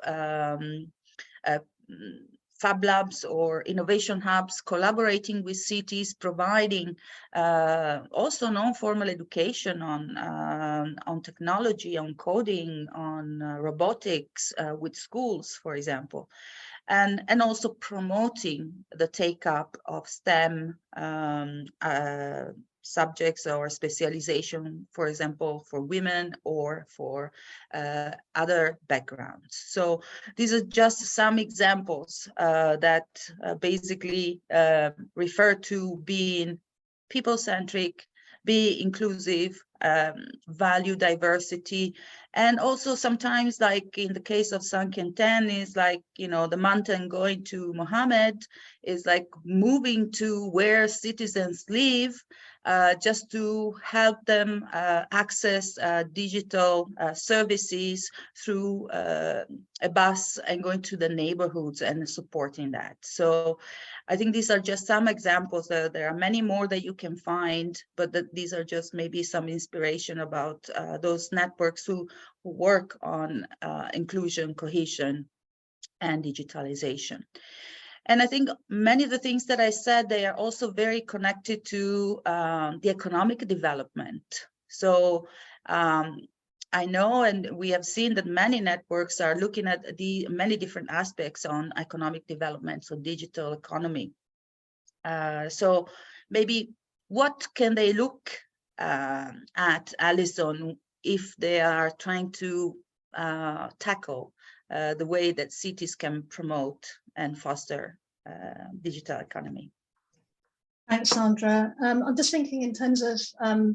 Fab Labs or innovation hubs collaborating with cities, providing also non-formal education on technology, on coding, on robotics with schools, for example, and also promoting the take-up of STEM subjects or specialization, for example, for women or for other backgrounds. So these are just some examples that basically refer to being people-centric, be inclusive, value diversity, and also sometimes, like in the case of San Quentin, is like, you know, the mountain going to Mohammed is like moving to where citizens live, just to help them access digital services through a bus and going to the neighborhoods and supporting that. So I think these are just some examples. There are many more that you can find, but these are just maybe some inspiration about those networks who work on inclusion, cohesion, and digitalization. And I think many of the things that I said, they are also very connected to the economic development. So I know, and we have seen that many networks are looking at the many different aspects on economic development, so digital economy. So maybe what can they look at, Alison, if they are trying to tackle the way that cities can promote and foster digital economy? Thanks, Sandra. I'm just thinking in terms of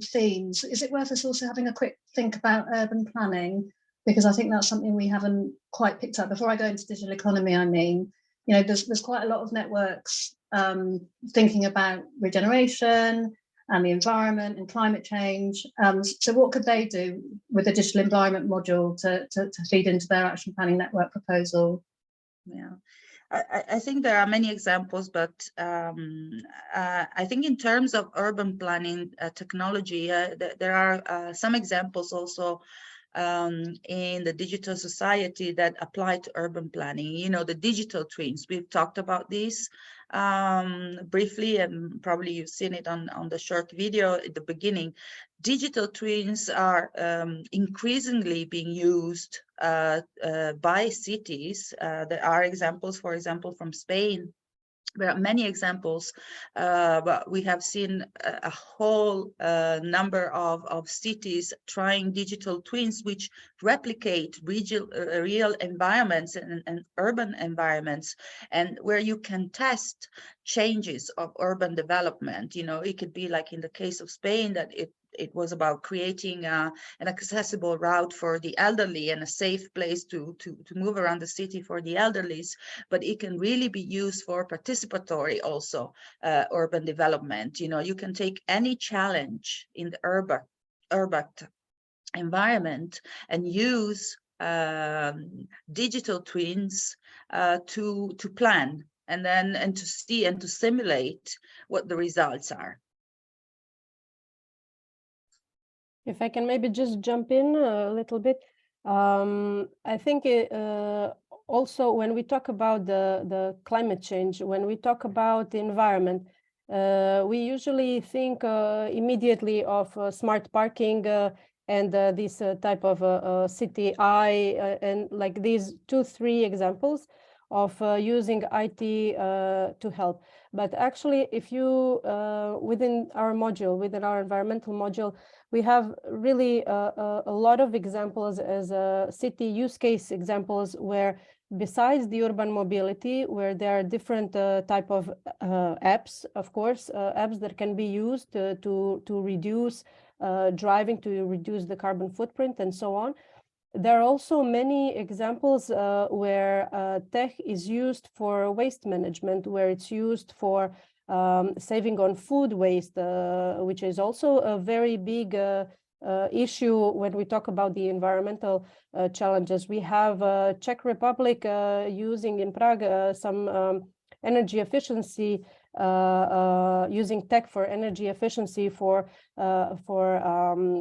themes, is it worth us also having a quick think about urban planning? Because I think that's something we haven't quite picked up. Before I go into digital economy, I mean, you know, there's quite a lot of networks thinking about regeneration and the environment and climate change. So what could they do with the digital environment module to feed into their action planning network proposal? Yeah. I think there are many examples, but I think in terms of urban planning technology, there are some examples also in the digital society that apply to urban planning. You know, the digital twins, we've talked about this briefly, and probably you've seen it on the short video at the beginning. Digital twins are increasingly being used by cities. There are examples, for example, from Spain. There are many examples, but we have seen a whole number of cities trying digital twins, which replicate real environments and urban environments, and where you can test changes of urban development. You know, it could be like in the case of Spain, that it was about creating an accessible route for the elderly and a safe place to move around the city for the elderlies, but it can really be used for participatory also urban development. You know, you can take any challenge in the urban environment and use digital twins to plan and to see and to simulate what the results are. If I can maybe just jump in a little bit, I think also when we talk about the climate change, when we talk about the environment, we usually think immediately of smart parking and this type of city eye, and like these 2-3 examples of using IT to help. But actually, if you, within our module, within our environmental module, we have really a lot of examples as city use case examples where besides the urban mobility, where there are different type of apps, of course, apps that can be used to reduce driving, to reduce the carbon footprint and so on. There are also many examples where tech is used for waste management, where it's used for saving on food waste, which is also a very big issue when we talk about the environmental challenges. We have Czech Republic using in Prague some energy efficiency, using tech for energy efficiency for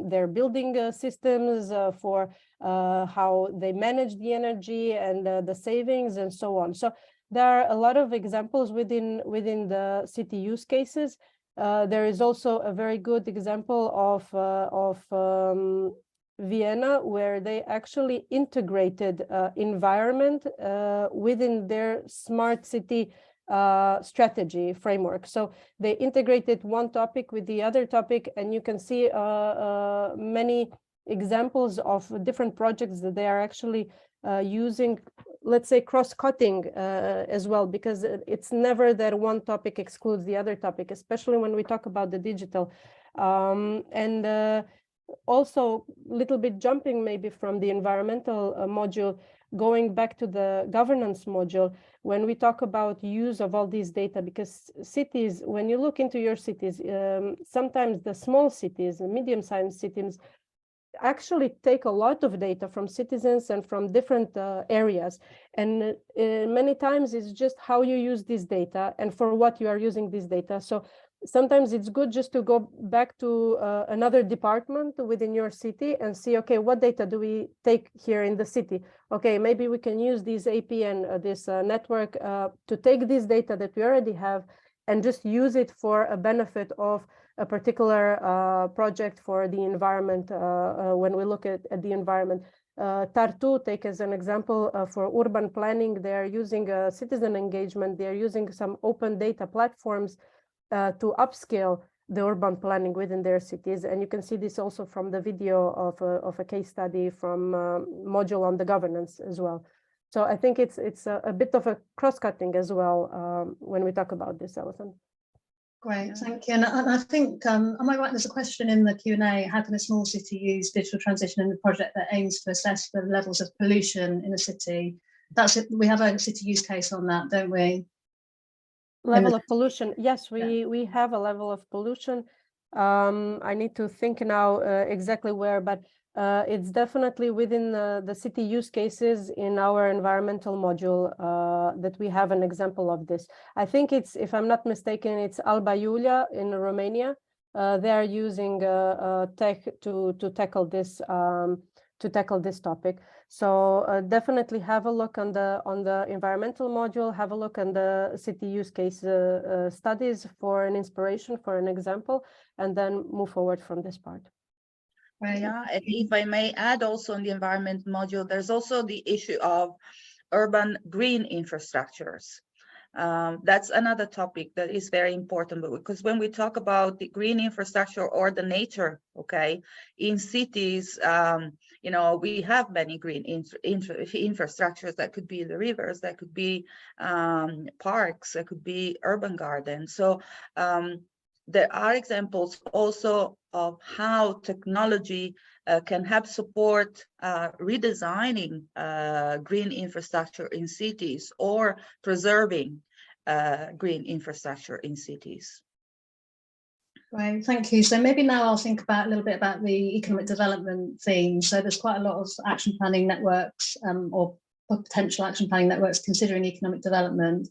their building systems, for how they manage the energy and the savings and so on. So there are a lot of examples within the city use cases. There is also a very good example of Vienna, where they actually integrated environment within their smart city strategy framework. So they integrated one topic with the other topic, and you can see many examples of different projects that they are actually using, let's say, cross-cutting as well, because it's never that one topic excludes the other topic, especially when we talk about the digital. Also a little bit jumping maybe from the environmental module, going back to the governance module, when we talk about use of all these data, because cities, when you look into your cities, sometimes the small cities, the medium-sized cities, actually take a lot of data from citizens and from different areas. And many times it's just how you use this data and for what you are using this data. So sometimes it's good just to go back to another department within your city and see, okay, what data do we take here in the city? Okay, maybe we can use this APN, this network, to take this data that we already have and just use it for a benefit of a particular project for the environment. When we look at the environment, Tartu, take as an example for urban planning, they're using citizen engagement, they're using some open data platforms to upscale the urban planning within their cities. And you can see this also from the video of a case study from module on the governance as well. So I think it's a bit of a cross-cutting as well when we talk about this, Alison. Great, thank you. And I think, am I right, there's a question in the Q&A, how can a small city use digital transition in a project that aims to assess the levels of pollution in a city? That's it. We have a city use case on that, don't we? Level of pollution, yes, we have a level of pollution. I need to think now exactly where, but it's definitely within the city use cases in our environmental module that we have an example of this. I think it's, if I'm not mistaken, it's Alba Iulia in Romania. They are using tech to tackle this topic. So definitely have a look on the environmental module, have a look on the city use case studies for an inspiration, for an example, and then move forward from this part. Right. Yeah, and if I may add also in the environment module, there's also the issue of urban green infrastructures. That's another topic that is very important, because when we talk about the green infrastructure or the nature, okay, in cities, you know, we have many green infrastructures. That could be the rivers, that could be parks, that could be urban gardens. So there are examples also of how technology can help support redesigning green infrastructure in cities or preserving green infrastructure in cities. Right, thank you. So maybe now I'll think about a little bit about the economic development theme. So there's quite a lot of action planning networks or potential action planning networks considering economic development.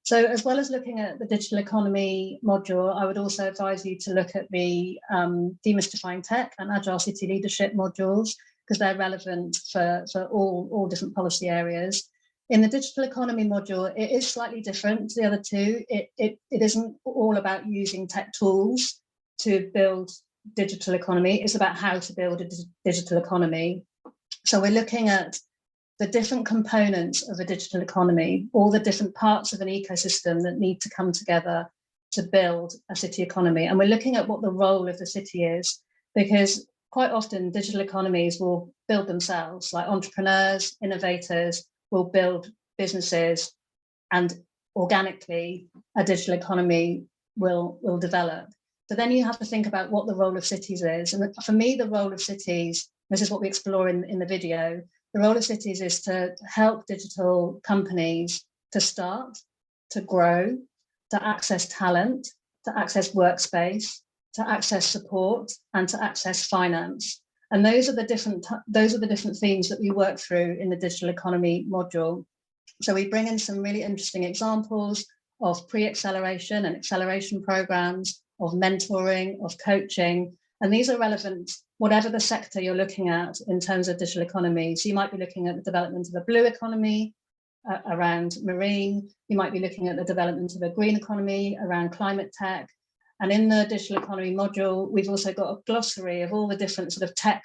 So as well as looking at the digital economy module, I would also advise you to look at the demystifying tech and agile city leadership modules, because they're relevant for all different policy areas. In the digital economy module, it is slightly different to the other two. It isn't all about using tech tools to build digital economy. It's about how to build a digital economy. So we're looking at the different components of a digital economy, all the different parts of an ecosystem that need to come together to build a city economy. And we're looking at what the role of the city is, because quite often digital economies will build themselves, like entrepreneurs, innovators will build businesses, and organically a digital economy will develop. So then you have to think about what the role of cities is. And for me, the role of cities, this is what we explore in the video, the role of cities is to help digital companies to start, to grow, to access talent, to access workspace, to access support, and to access finance. And those are the different themes that we work through in the digital economy module. So we bring in some really interesting examples of pre-acceleration and acceleration programs, of mentoring, of coaching, and these are relevant whatever the sector you're looking at in terms of digital economy. So you might be looking at the development of a blue economy around marine, you might be looking at the development of a green economy around climate tech. And in the digital economy module, we've also got a glossary of all the different sort of tech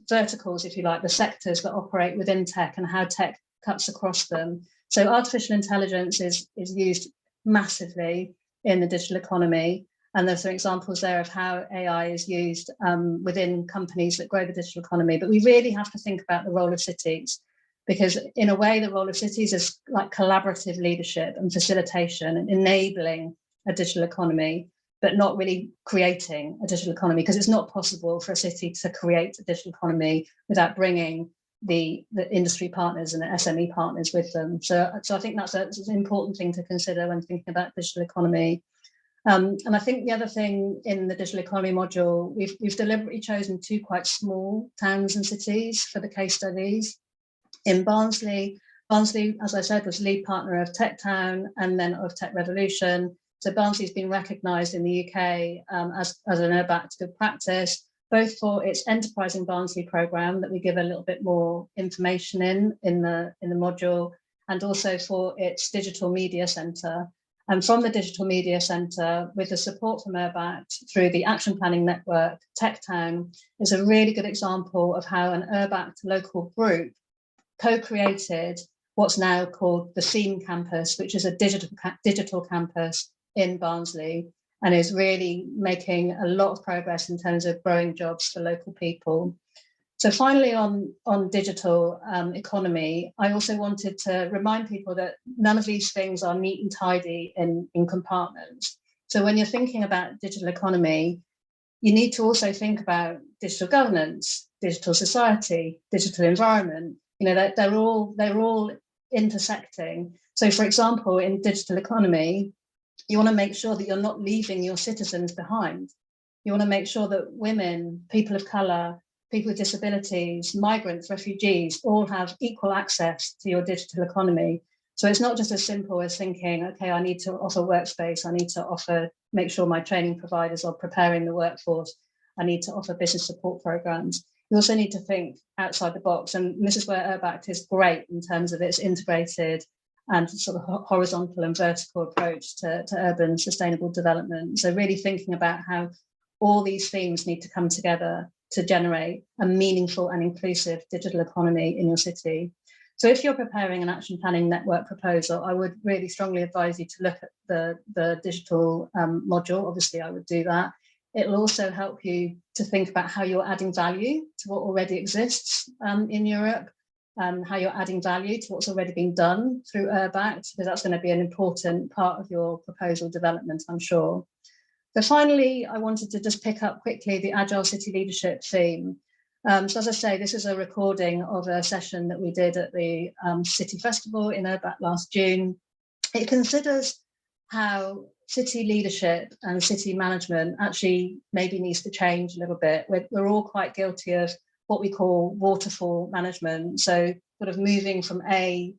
verticals, if you like, the sectors that operate within tech and how tech cuts across them. So artificial intelligence is used massively in the digital economy. And there's some examples there of how AI is used within companies that grow the digital economy. But we really have to think about the role of cities, because in a way, the role of cities is like collaborative leadership and facilitation and enabling a digital economy, but not really creating a digital economy, because it's not possible for a city to create a digital economy without bringing the industry partners and the SME partners with them. So I think that's an important thing to consider when thinking about digital economy. And I think the other thing in the digital economy module, we've deliberately chosen two quite small towns and cities for the case studies. In Barnsley, as I said, was lead partner of Tech Town and then of Tech Revolution. So Barnsley's been recognised in the UK as an URBACT good practice, both for its Enterprising Barnsley programme that we give a little bit more information in the module, and also for its digital media centre. And from the Digital Media Centre, with the support from URBACT through the Action Planning Network, Tech Town is a really good example of how an URBACT local group co-created what's now called the Theme Campus, which is a digital campus in Barnsley, and is really making a lot of progress in terms of growing jobs for local people. So finally, on digital economy, I also wanted to remind people that none of these things are neat and tidy in compartments. So when you're thinking about digital economy, you need to also think about digital governance, digital society, digital environment. You know, they're all intersecting. So for example, in digital economy, you want to make sure that you're not leaving your citizens behind. You want to make sure that women, people of colour, people with disabilities, migrants, refugees, all have equal access to your digital economy. So it's not just as simple as thinking, okay, I need to offer workspace, I need to make sure my training providers are preparing the workforce, I need to offer business support programs. You also need to think outside the box, and this is where URBACT is great in terms of its integrated and sort of horizontal and vertical approach to urban sustainable development. So really thinking about how all these themes need to come together to generate a meaningful and inclusive digital economy in your city. So if you're preparing an action planning network proposal, I would really strongly advise you to look at the digital module. Obviously, I would do that. It'll also help you to think about how you're adding value to what already exists in Europe, how you're adding value to what's already been done through URBACT, because that's going to be an important part of your proposal development, I'm sure. So finally, I wanted to just pick up quickly the Agile City Leadership theme. So as I say, this is a recording of a session that we did at the City Festival in URBACT last June. It considers how city leadership and city management actually maybe needs to change a little bit. We're all quite guilty of what we call waterfall management. So sort of moving from A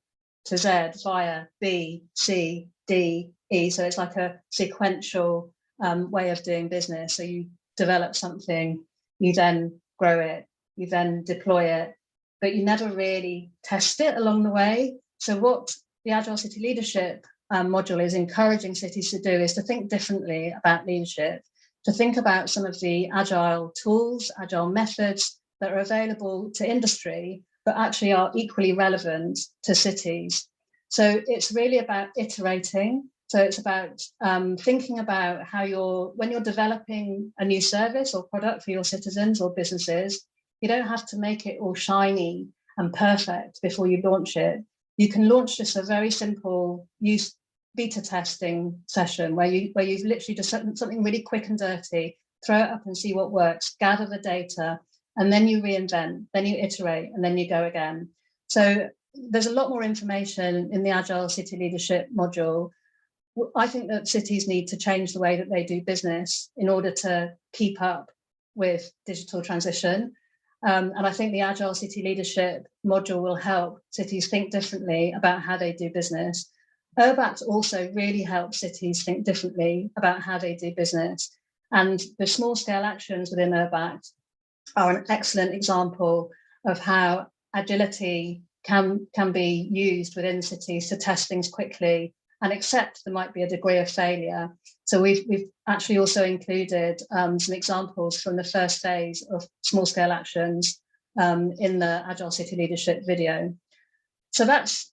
to Z via B, C, D, E. So it's like a sequential way of doing business. So you develop something, you then grow it, you then deploy it, but you never really test it along the way. So what the Agile City Leadership module is encouraging cities to do is to think differently about leadership, to think about some of the agile tools, agile methods that are available to industry, but actually are equally relevant to cities. So it's really about iterating. So it's about thinking about how when you're developing a new service or product for your citizens or businesses, you don't have to make it all shiny and perfect before you launch it. You can launch just a very simple beta testing session where you've literally just something really quick and dirty, throw it up and see what works, gather the data, and then you reinvent, then you iterate, and then you go again. So there's a lot more information in the Agile City Leadership module. I think that cities need to change the way that they do business in order to keep up with digital transition. And I think the Agile City Leadership module will help cities think differently about how they do business. URBACT also really helps cities think differently about how they do business. And the small scale actions within URBACT are an excellent example of how agility can be used within cities to test things quickly and accept there might be a degree of failure. So we've actually also included some examples from the first phase of small scale actions in the Agile City Leadership video. So that's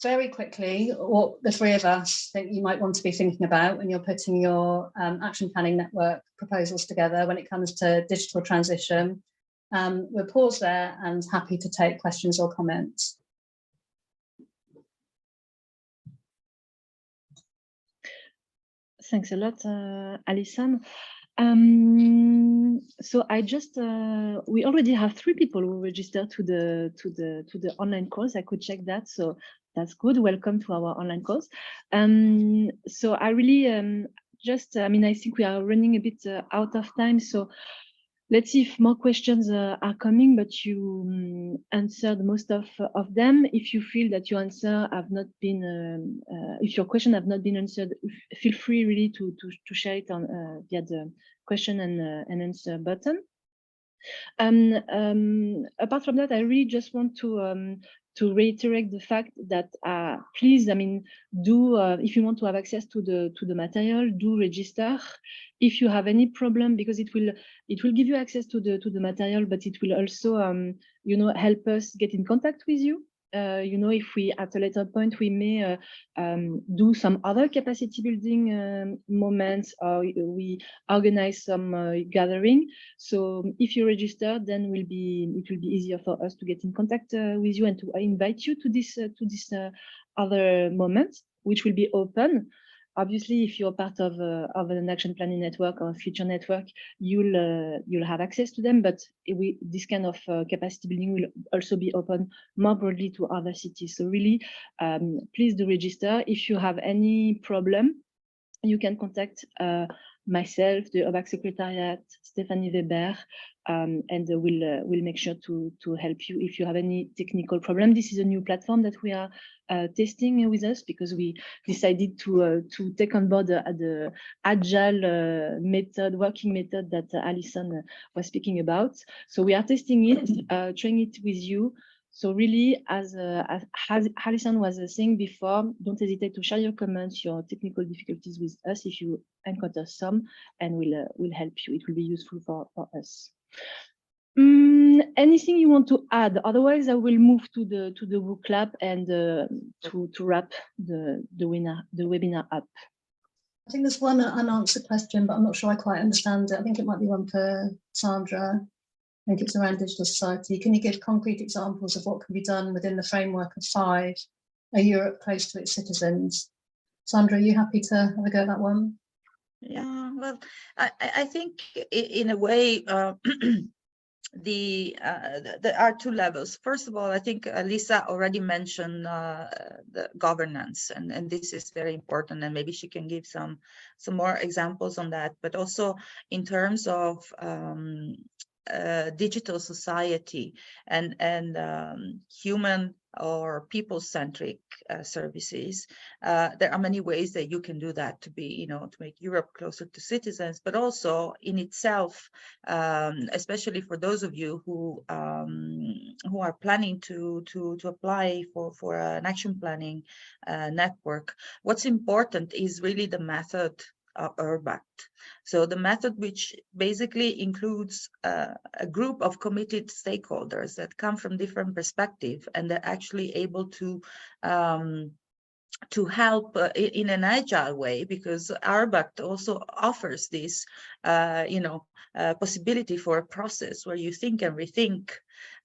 very quickly what the three of us think you might want to be thinking about when you're putting your action planning network proposals together when it comes to digital transition. We'll pause there and happy to take questions or comments. Thanks a lot, Alison. So I just we already have 3 people who registered to the online course. I could check that, so that's good. Welcome to our online course. So I really I mean, I think we are running a bit out of time, so let's see if more questions are coming, but you answered most of them. If you feel that your answer have not been, if your question have not been answered, feel free really to share it on via the question and answer button. Apart from that, I really just want to reiterate the fact that please, I mean, do if you want to have access to the material, do register. If you have any problem, because it will give you access to the material, but it will also you know, help us get in contact with you. You know, if we at a later point we may do some other capacity building moments, or we organize some gathering. So if you register, then it will be easier for us to get in contact with you and to invite you to this other moment, which will be open. Obviously, if you're part of an action planning network or a future network, you'll have access to them. But this kind of capacity building will also be open more broadly to other cities. So really, please do register. If you have any problem, you can contact myself, the URBACT Secretariat, Stéphanie Weber, and we'll make sure to help you if you have any technical problem. This is a new platform that we are testing with us because we decided to take on board the agile working method that Alison was speaking about. So we are testing it, trying it with you. So really, as Alison was saying before, don't hesitate to share your comments, your technical difficulties with us if you encounter some, and we'll help you. It will be useful for us. Anything you want to add? Otherwise, I will move to the book club and to wrap the webinar up. I think there's one unanswered question, but I'm not sure I quite understand it. I think it might be one for Sandra. I think it's around digital society. Can you give concrete examples of what can be done within the framework of 5, a Europe close to its citizens? Sandra, are you happy to have a go at that one? Yeah, well, I think in a way, there are 2 levels. First of all, I think Lisa already mentioned the governance, and this is very important, and maybe she can give some more examples on that, but also in terms of digital society and human or people-centric services. There are many ways that you can do that to be, to make Europe closer to citizens, but also in itself, especially for those of you who are planning to apply for an action planning network. What's important is really the method URBACT. So the method, which basically includes a group of committed stakeholders that come from different perspectives, and they're actually able to help in an agile way, because URBACT also offers this, possibility for a process where you think and rethink,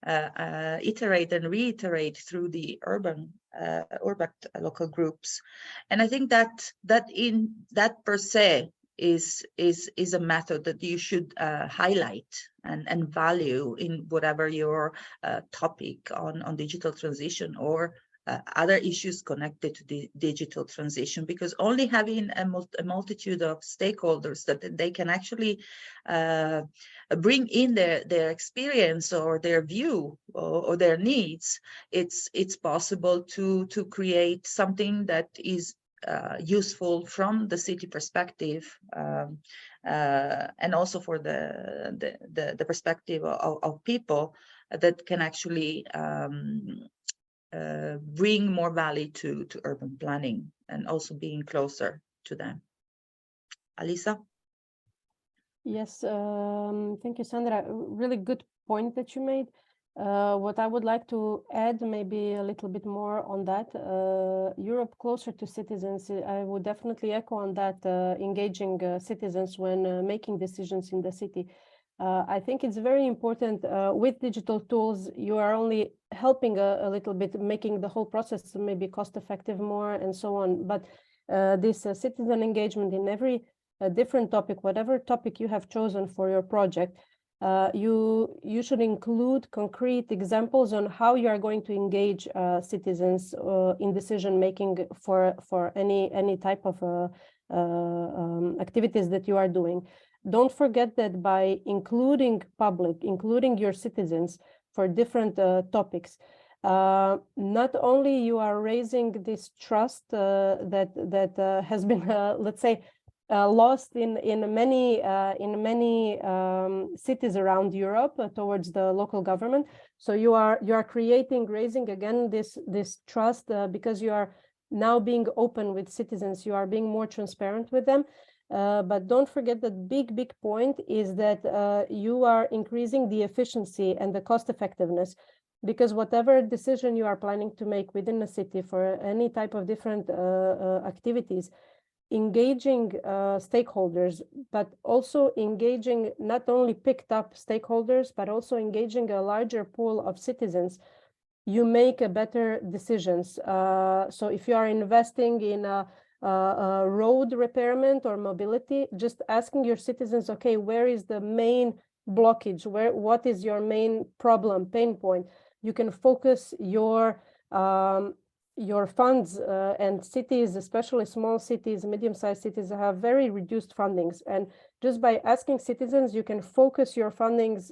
iterate and reiterate through the URBACT local groups. And I think that per se is a method that you should highlight and value in whatever your topic on digital transition or other issues connected to the digital transition, because only having a multitude of stakeholders that they can actually bring in their experience or their view or their needs, it's possible to create something that is useful from the city perspective, and also for the perspective of people that can actually bring more value to urban planning and also being closer to them. Alisa? Yes, thank you, Sandra. Really good point that you made. What I would like to add maybe a little bit more on that, Europe closer to citizens, I would definitely echo on that, engaging citizens when making decisions in the city. I think it's very important with digital tools, you are only helping a little bit, making the whole process maybe cost effective more and so on. But this citizen engagement in every different topic, whatever topic you have chosen for your project, you should include concrete examples on how you are going to engage citizens in decision making for any type of activities that you are doing. Don't forget that by including your citizens for different topics, not only you are raising this trust that has been, let's say, lost in many cities around Europe towards the local government. So you are raising again this trust because you are now being open with citizens. You are being more transparent with them. But don't forget that big point is that you are increasing the efficiency and the cost effectiveness, because whatever decision you are planning to make within a city for any type of different activities, engaging stakeholders, but also engaging not only picked up stakeholders, but also engaging a larger pool of citizens, you make a better decisions. So if you are investing in a road repairment or mobility, just asking your citizens, okay, where is the main blockage? What is your main problem, pain point? You can focus your funds, and cities, especially small cities, medium-sized cities, have very reduced fundings. And just by asking citizens, you can focus your fundings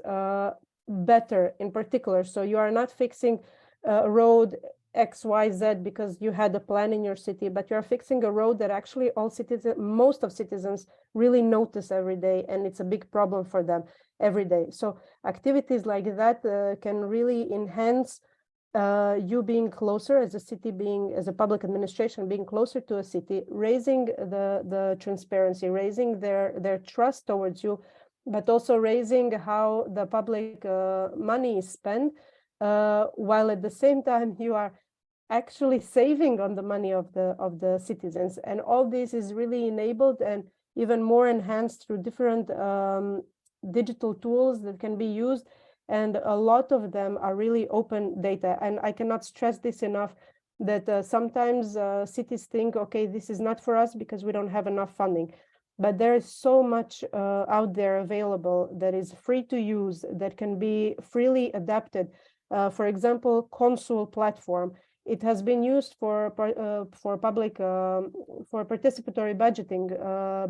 better in particular. So you are not fixing a road XYZ because you had a plan in your city, but you're fixing a road that actually most of citizens really notice every day, and it's a big problem for them every day. So activities like that can really enhance you being closer as a city, as a public administration, being closer to a city, raising the transparency, raising their trust towards you, but also raising how the public money is spent, while at the same time you are actually saving on the money of the citizens. And all this is really enabled and even more enhanced through different digital tools that can be used. And a lot of them are really open data. And I cannot stress this enough, that sometimes cities think, okay, this is not for us because we don't have enough funding. But there is so much out there available that is free to use, that can be freely adapted. For example, Consul platform. It has been used for public, for participatory budgeting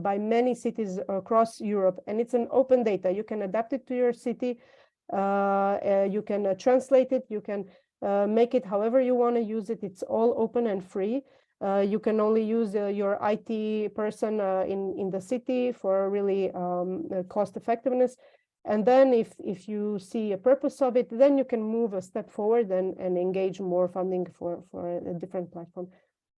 by many cities across Europe. And it's an open data. You can adapt it to your city. You can translate it. You can make it however you want to use it. It's all open and free. You can only use your IT person in the city for really cost effectiveness. And then if you see a purpose of it, then you can move a step forward and engage more funding for a different platform.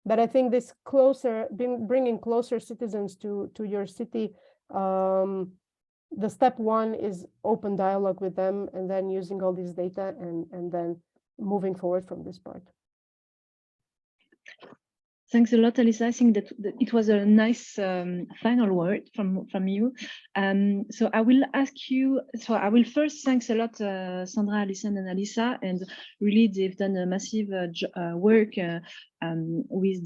But I think this bringing closer citizens to your city, the step one is open dialogue with them, and then using all this data and then moving forward from this part. Thanks a lot, Alisa. I think that it was a nice final word from you. So I will ask you. So I will first thanks a lot, Sandra, Alison, and Alisa, and really they've done a massive work with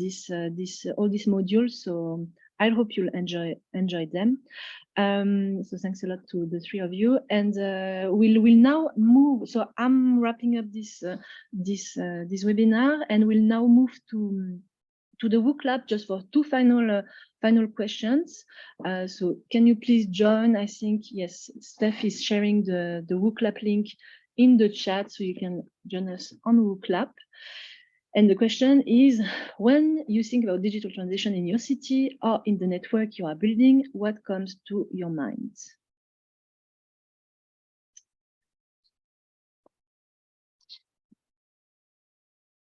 all these modules. So I hope you'll enjoy them. So thanks a lot to the three of you, and we'll now move. So I'm wrapping up this webinar, and we'll now move to the WOOC Lab just for two final questions. So can you please join? I think, yes, Steph is sharing the WOOC Lab link in the chat, so you can join us on WOOC Lab. And the question is, when you think about digital transition in your city or in the network you are building, what comes to your mind?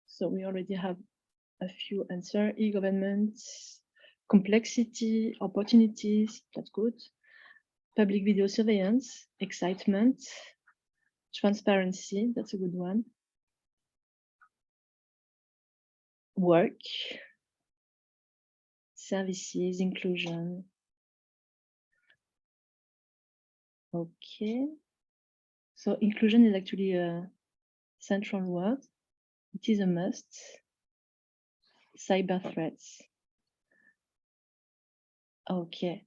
So we already have a few answers: e-government, complexity, opportunities, that's good. Public video surveillance, excitement, transparency, that's a good one. Work, services, inclusion. Okay. So inclusion is actually a central word. It is a must. Cyber threats. Okay.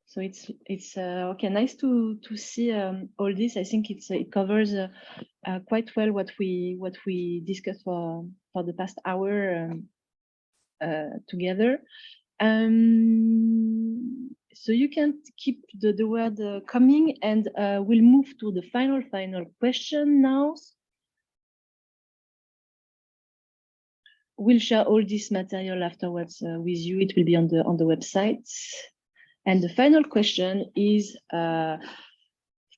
So it's okay. Nice to see all this. I think it covers quite well what we discussed for the past hour together. So you can keep the word coming, and we'll move to the final question now. We'll share all this material afterwards with you. It will be on the website. And the final question is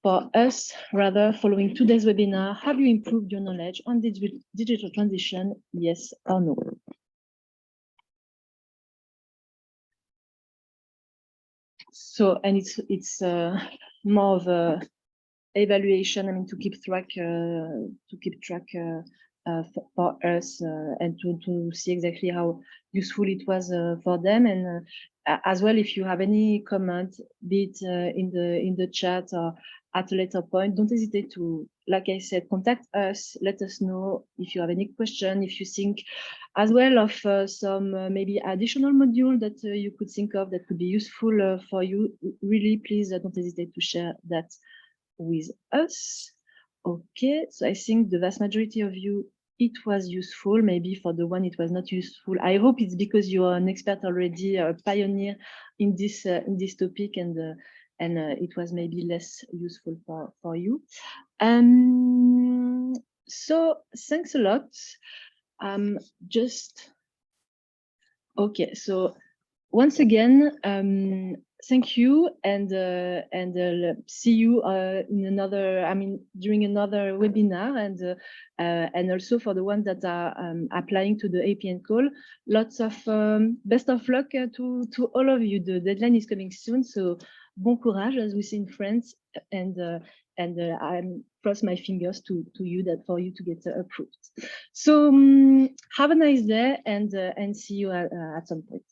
for us, rather, following today's webinar, have you improved your knowledge on digital transition, yes or no? So, and it's more of a evaluation. I mean, to keep track for us and to see exactly how useful it was for them, and as well, if you have any comment, be it in the chat or at a later point, don't hesitate to, like I said, contact us. Let us know if you have any question, if you think as well of some maybe additional module that you could think of that could be useful for you. Really, please don't hesitate to share that with us. Okay, so I think the vast majority of you, it was useful. Maybe for the one it was not useful, I hope it's because you are an expert already, a pioneer in this topic, and it was maybe less useful for you. So thanks a lot. Just okay, so once again, thank you, and see you in another, during another webinar, and also for the ones that are applying to the APN call, lots of best of luck to all of you. The deadline is coming soon, so bon courage, as we say in France, and I cross my fingers to you for you to get approved. So have a nice day, and see you at some point.